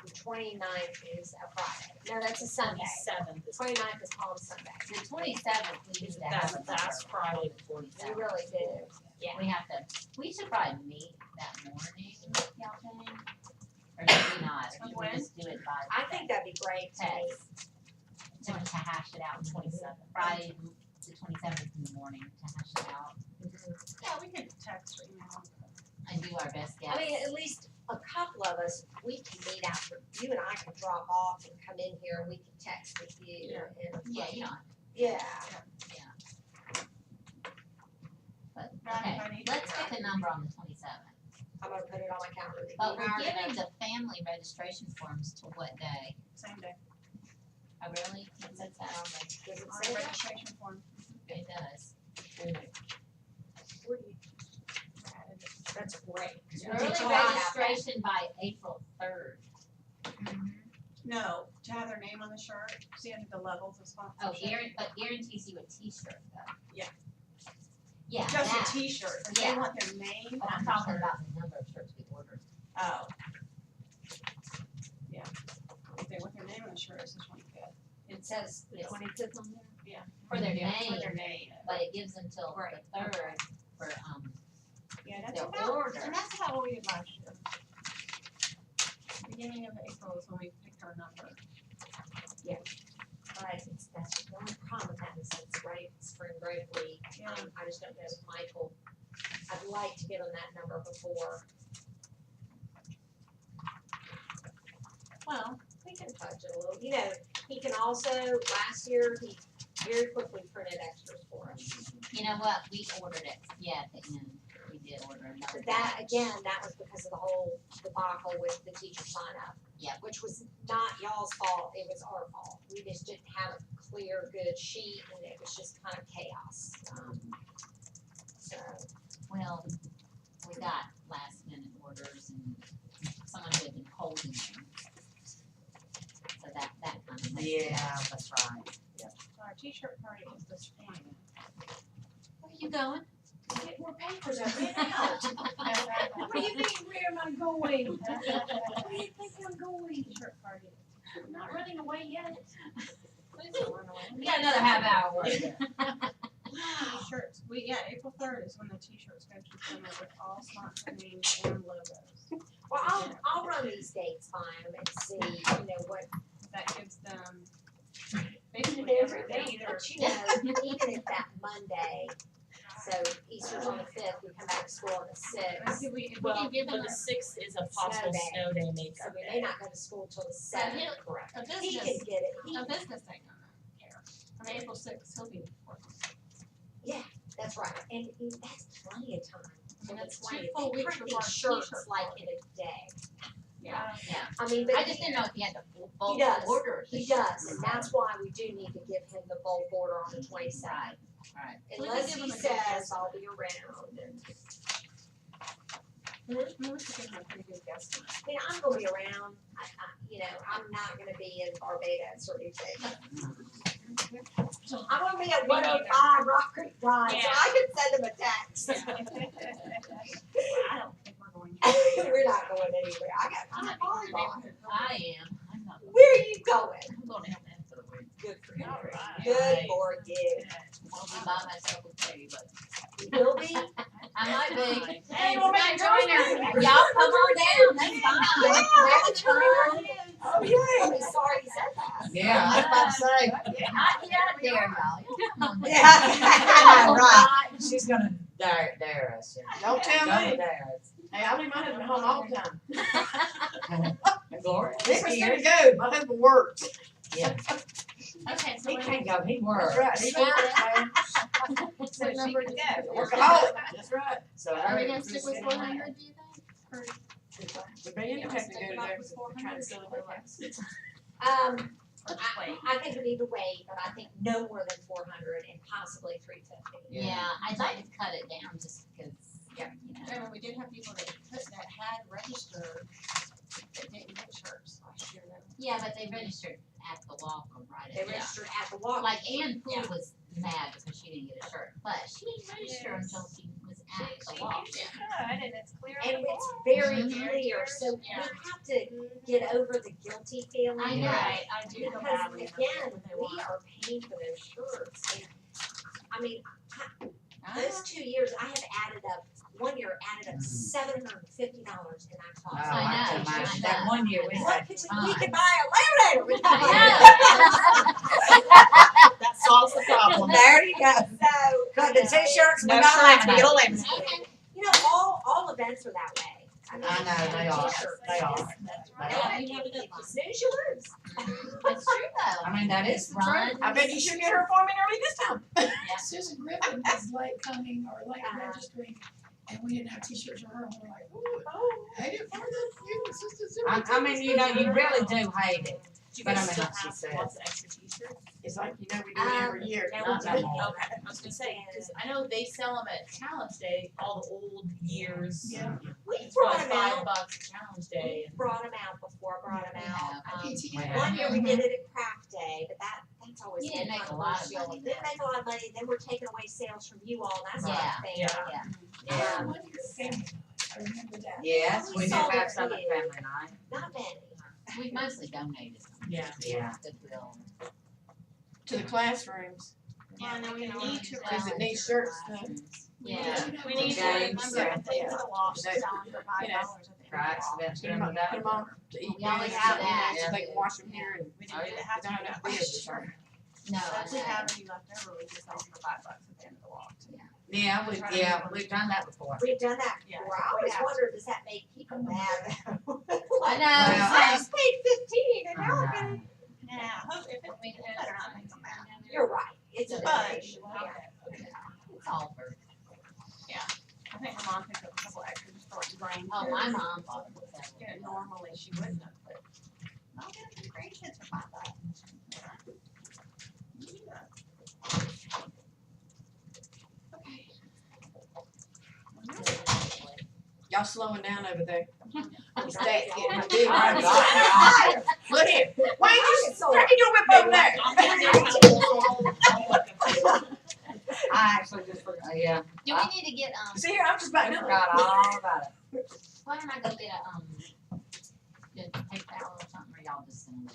D: The 29th is a Friday. No, that's a Sunday.
H: 27th is,
D: 29th is Palm Sunday.
A: The 27th, we used to have a
H: that's
A: number.
H: Friday the
D: We
H: 27th.
D: really do. Yeah.
A: We have to, we should probably meet that morning, y'all think? Or maybe not, or should we
B: When?
A: just do it by
D: I think that'd be great to me.
A: text? To hash it out on 27th, Friday, the 27th in the morning, to hash it out
B: Yeah, we could text or email.
A: and do our best guess.
D: I mean, at least a couple of us, we can meet after, you and I can drop off and come in here and we can text with you and.
A: Yeah, you know,
D: Yeah.
A: but,
B: Right,
A: okay,
B: if I need to
A: let's
B: figure
A: pick a number on the 27th.
D: I'm gonna put it on my calendar.
A: But we're
D: Hour and a
A: giving the family registration forms to what day?
B: Same day.
A: Oh, really? It says that on the,
D: Does it
B: On
D: say
B: the
D: that?
B: registration form.
A: it does.
D: Where do you- That's great. 'cause we
A: Early
D: can talk about that.
A: registration by April 3rd.
B: No, to have their name on the shirt, see under the levels of
A: Oh,
B: sponsorship.
A: but guarantees you a t-shirt though.
B: Yeah.
A: Yeah,
B: Just
A: that,
B: a T-shirt, but
A: Yeah.
B: they want their name
A: but
B: on
A: I'm
B: the
A: talking
B: shirt.
A: about the number of shirts we ordered.
B: Oh. Yeah. If they want their name on the shirt, it's the 25th.
D: It says the
A: Yes.
D: 25th on there?
B: Yeah.
A: For their
B: Yeah, for
A: name,
B: their name.
A: but it gives them till
D: Right.
A: the 3rd for,
B: Yeah, that's
A: their
B: about,
A: order.
B: and that's about what we did last year. Beginning of April is when we picked our number.
D: But that's the only problem with that is it's right spring break week.
B: Yeah.
D: I just don't know if Michael, I'd like to give him that number before.
B: Well,
D: We can touch it a little, you know, he can also, last year, he very quickly printed extras for us.
A: you know what, we ordered it, yeah, at the end, we did order another
D: But that,
A: batch.
D: again, that was because of the whole debacle with the teacher sign up.
A: Yeah.
D: Which was not y'all's fault, it was our fault. We just didn't have a clear, good sheet and it was just kind of chaos. So,
A: Well, we got last minute orders and someone had been holding them. So that kind of messed it up.
C: That's right.
B: so our T-shirt party is this morning.
A: Where you going?
G: Get more papers, I ran out. What do you mean, where am I going? Where do you think I'm going?
B: T-shirt party.
G: I'm not running away yet.
B: Please don't run away.
A: We got another half hour worth.
B: T-shirts, April 3rd is when the T-shirts go to the printer with all sponsor names and logos.
D: well, I'll run these dates by him and see, you know, what,
B: That gives them basically every day either.
D: but you know, even if that Monday, so Easter's on the 5th, we come back to school on the 6th.
B: If we
H: Well,
B: can give
H: but
B: them
H: the 6th is a possible
D: Snow day.
H: snow day
D: So
H: makeup
D: we
H: day.
D: may not go to school till the 7th.
G: Correct.
B: a
D: He can
B: business,
D: get it,
B: a business ain't gonna care. I mean, April 6th, he'll be working.
D: that's right, and that's plenty of time.
B: I mean,
D: Till the
B: that's
D: 20th.
B: 2 full
D: They
B: weeks
D: print
B: before
D: these
B: our
D: shirts
B: T-shirt
D: like
B: party.
D: in a day.
B: Yeah.
D: I mean, but
A: I just didn't know if you had to bulk
D: He does.
A: order.
D: he does, and that's why we do need to give him the bulk order on the 22nd.
A: Right.
B: We can
D: Unless
B: give
D: he
B: him a good
D: says, I'll be around, and,
B: I mean, we should give him a pretty good guesstimate.
D: I mean, I'm gonna be around, you know, I'm not gonna be in Barbados or anything. I'm gonna be at 105 Rock Creek Drive, so I can send him a text.
B: I don't think we're going anywhere.
D: We're not going anywhere,
B: I'm
D: I got
B: not going
D: volleyball.
B: anywhere.
A: I am, I'm not.
D: Where are you going?
A: I'm going to help them for the week.
D: Good for you.
B: All right.
D: Good for you.
A: I'll be by myself with Teddy, but
D: You will be?
A: I might be.
B: Hey,
A: You
B: we'll
A: might
B: make
A: join her.
B: Joyce.
A: Y'all come on down, that's fine. That's fine.
D: Oh, yeah, I'm sorry you said that.
C: Yeah, I was about to say.
A: Not yet, there, y'all.
C: Yeah, right. She's gonna dare us, yeah.
G: Don't tell
C: Gonna
G: me.
C: dare us.
G: Hey, I leave my husband home all the time.
C: And Gloria,
G: This is gonna go, my husband works.
C: yeah,
J: Okay, so
C: he
J: what
C: can't go, he works.
G: That's right, he works, man.
J: so she can go.
G: Workaholic, that's right.
C: So
I: Are we
C: her,
I: gonna stick with 400, do you think?
G: But they end up having to go to there, trying to sell their house.
D: I think we need to wait, but I think no more than 400 and possibly 350.
A: Yeah, I'd like to cut it down just because, you know.
B: Remember, we did have people that had registered that didn't get shirts last year though.
A: Yeah, but they registered at the walk-in, right?
D: They registered at the walk.
A: Like Ann Poole was mad because she didn't get a shirt, but she didn't register until she was at the walk.
J: She could, and it's clear.
D: And
J: on the
D: it's
J: form.
D: very
A: Mhm.
D: clear, so we have to get over the guilty feeling.
A: I know.
J: Right, I do feel
D: Because
J: badly.
D: again, we are paying for those shirts, and, I mean, those 2 years, I have added up, one year added up $750 in that
C: oh,
D: cost.
A: I
C: I
A: know,
C: can imagine,
A: I
C: that
A: know.
C: one year we
D: What
C: had
D: could we
C: time.
D: could buy a laminator with
A: I
D: that.
H: That solves the problem.
C: There you go.
D: So.
C: Cut the t-shirts, we
H: No
C: got
H: shirts, we
C: laminated.
H: get a laminate.
A: Okay.
D: You know, all events are that way. mean,
C: I know, they are,
D: t-shirts,
C: they are.
D: it's-
C: They
D: Yeah,
C: are.
D: you have it up. As soon as you lose.
A: It's true though.
C: I mean, that is the
A: Run.
C: truth.
G: I bet you should get her appointment early this time.
E: Susan Griffin was late coming or late
D: Uh-huh.
E: registering, and we didn't have t-shirts for her, and we're like, ooh, hate it for the you, assistant
C: I mean, you know, you really do hate it.
H: Do you
C: But I
H: guys
C: mean,
H: still
C: like she
H: have
C: said.
H: lots of extra t-shirts?
G: It's like, you know, we do it every year.
D: Yeah,
C: Not no more.
H: Okay, I was gonna say, cause I know they sell them at Challenge Day, all the old years.
E: Yeah.
D: We
H: It's
D: brought
H: like
D: them
H: $5
D: out,
H: at Challenge Day and.
D: brought them out before, brought them out.
E: PTA.
D: One year we did it at craft day, but that's always
A: You
D: been
A: didn't make a lot of
D: controversial.
A: money
D: Didn't make a lot of money, then we're taking away sales from you all, that's not
A: Yeah,
D: fair.
A: yeah.
D: Yeah.
E: One year family night, I remember that.
C: Yes, we do
D: saw
C: have
D: it
C: some at
D: here.
C: family night.
D: Not many.
A: We've mostly donated them.
G: Yeah.
C: Yeah.
A: Goodwill.
G: To the classrooms,
B: Yeah, and then we need to.
G: cause it needs shirts,
A: Yeah.
B: We need to
C: James,
B: remember, I think
G: yeah.
B: the wash
G: They-
B: is selling for $5, I think.
C: For accidents,
G: put them
C: remember
G: on,
C: that?
G: put 'em on to eat.
A: We always
G: dinner,
A: have
G: so,
A: that,
G: So they can wash them here and.
B: We didn't have to
G: They don't
B: do
G: have
B: that
G: to
B: last
G: be able
B: year.
A: No,
B: So
A: I
B: if we
A: know.
B: have any left over, we just sell them for $5 at the end of the walk.
C: We've done that before.
D: We've done that
B: Yeah.
D: before. I always
B: Yeah.
D: wondered, does that make people mad?
A: I know.
D: I just paid 15 and now I'm
C: I
D: gonna.
C: know.
B: Yeah, I hope if it, better not make them mad.
D: You're right, it's a
B: But,
D: donation, yeah.
A: It's all for,
B: I think my mom picked up a couple extra just for like brain.
A: oh, my mom bought it with that.
B: Yeah, normally she wouldn't have, but I'll get them for grandkids for $5.
G: Y'all slowing down over there. The stats getting big.
C: I'm not.
G: Look here, why ain't you cracking your whip over there?
C: I actually just forgot, yeah,
A: Do we need to get,
G: See here, I'm just about
C: I
G: done.
C: forgot all about it.
A: why don't I go get a paper towel or something, or y'all just send me?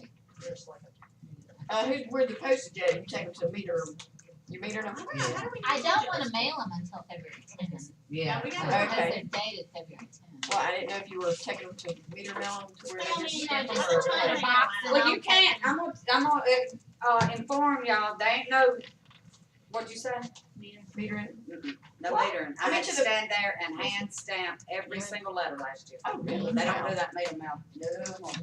G: Where the postage at? You take them to meter them. You meter them?
A: I don't wanna mail them until February 10th.
C: Yeah.
B: we got
A: Because
G: Okay.
A: they're dated February 10th.
G: Well, I didn't know if you were taking them to meter mail them to where
A: Well,
G: they just
A: you know,
G: stamp them
A: just
G: or.
A: put them in a box and
C: Well,
A: I'll
C: you can't, I'm gonna inform y'all, they ain't no, what'd you say?
G: Metering?
M: No
G: What?
M: metering.
G: I
M: I
G: went
M: had
G: to
M: to
G: the-
M: stand there and hand stamp every single letter last year.
G: Oh, really?
M: They don't do that meter mail. No.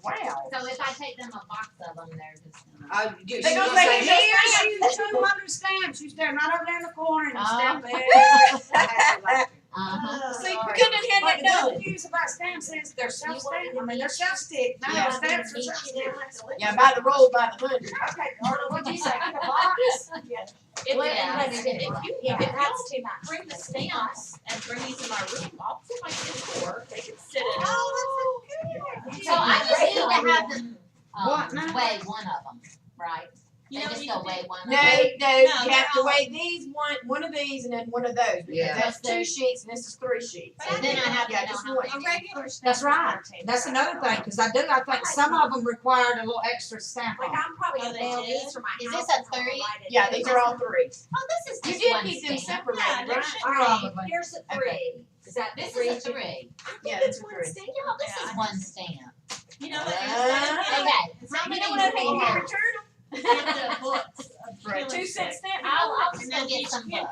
G: Wow.
A: So if I take them a box of them, they're just gonna.
M: Oh, you,
G: They
M: she
G: don't
M: gonna
G: say
M: say,
C: Here's you 200 stamps, you stand right over there in the corner and you stamp it.
A: Uh-huh.
G: See, we couldn't have had
C: But
G: that
C: the
G: done.
C: good news about stamps is they're self-stamped, I mean, they're self-stick, now
G: Yeah.
C: stamps are self-stick.
G: Yeah, by the roll, by the hundred.
C: Okay, Carla, what'd you say, in a box?
H: If,
A: Well,
H: yeah,
A: that's
H: if you,
D: Yeah,
H: if
D: that's
H: you
D: too much.
H: bring the stamps and bring these in my room, I'll put my kids to work, they can sit in.
D: Oh, that's a good idea.
A: So I just need to have them,
C: What now?
A: weigh one of them, right? They
B: You know,
A: just
B: you
A: go
B: could
A: weigh one of
G: No,
A: them.
G: no, you
B: No,
G: have
B: they're
G: to
B: all-
G: weigh these, one of these and then one of those. Because
C: Yeah.
G: that's 2 sheets and this is 3 sheets.
A: And then I have to
G: Yeah,
A: know
G: just
A: how
G: one.
A: many.
B: A regular stamp.
C: That's
B: is
C: right,
B: 14.
C: that's another thing, cause I think some of them required a little extra stamp
D: Like
C: on.
D: I'm probably
B: Oh,
D: gonna
B: they
D: mail
B: did?
D: these from my
A: Is
D: house.
A: this a
D: and I'll
A: 30?
D: write it
G: Yeah,
D: in.
G: these are all 3.
A: Oh, this is
G: You
A: just
G: did
A: one
G: keep them
A: stamp.
G: separated,
B: Yeah, they're
G: right?
B: shit.
C: Probably.
D: Here's a 3. Is that
A: This
D: three?
A: is a 3.
D: I
G: Yeah,
D: think
G: that's
D: it's
G: a
D: one
G: 3.
D: stamp.
A: Y'all, this
B: Yeah.
A: is one stamp.
B: You know what?
A: Okay, how
G: You
A: many
G: know
A: do
G: what I
A: we
G: mean?
A: have?
G: Return
B: Instead of books of
G: them for a
B: killing
G: 2 cent
B: sticks.
G: stamp.
A: I'll some
J: can't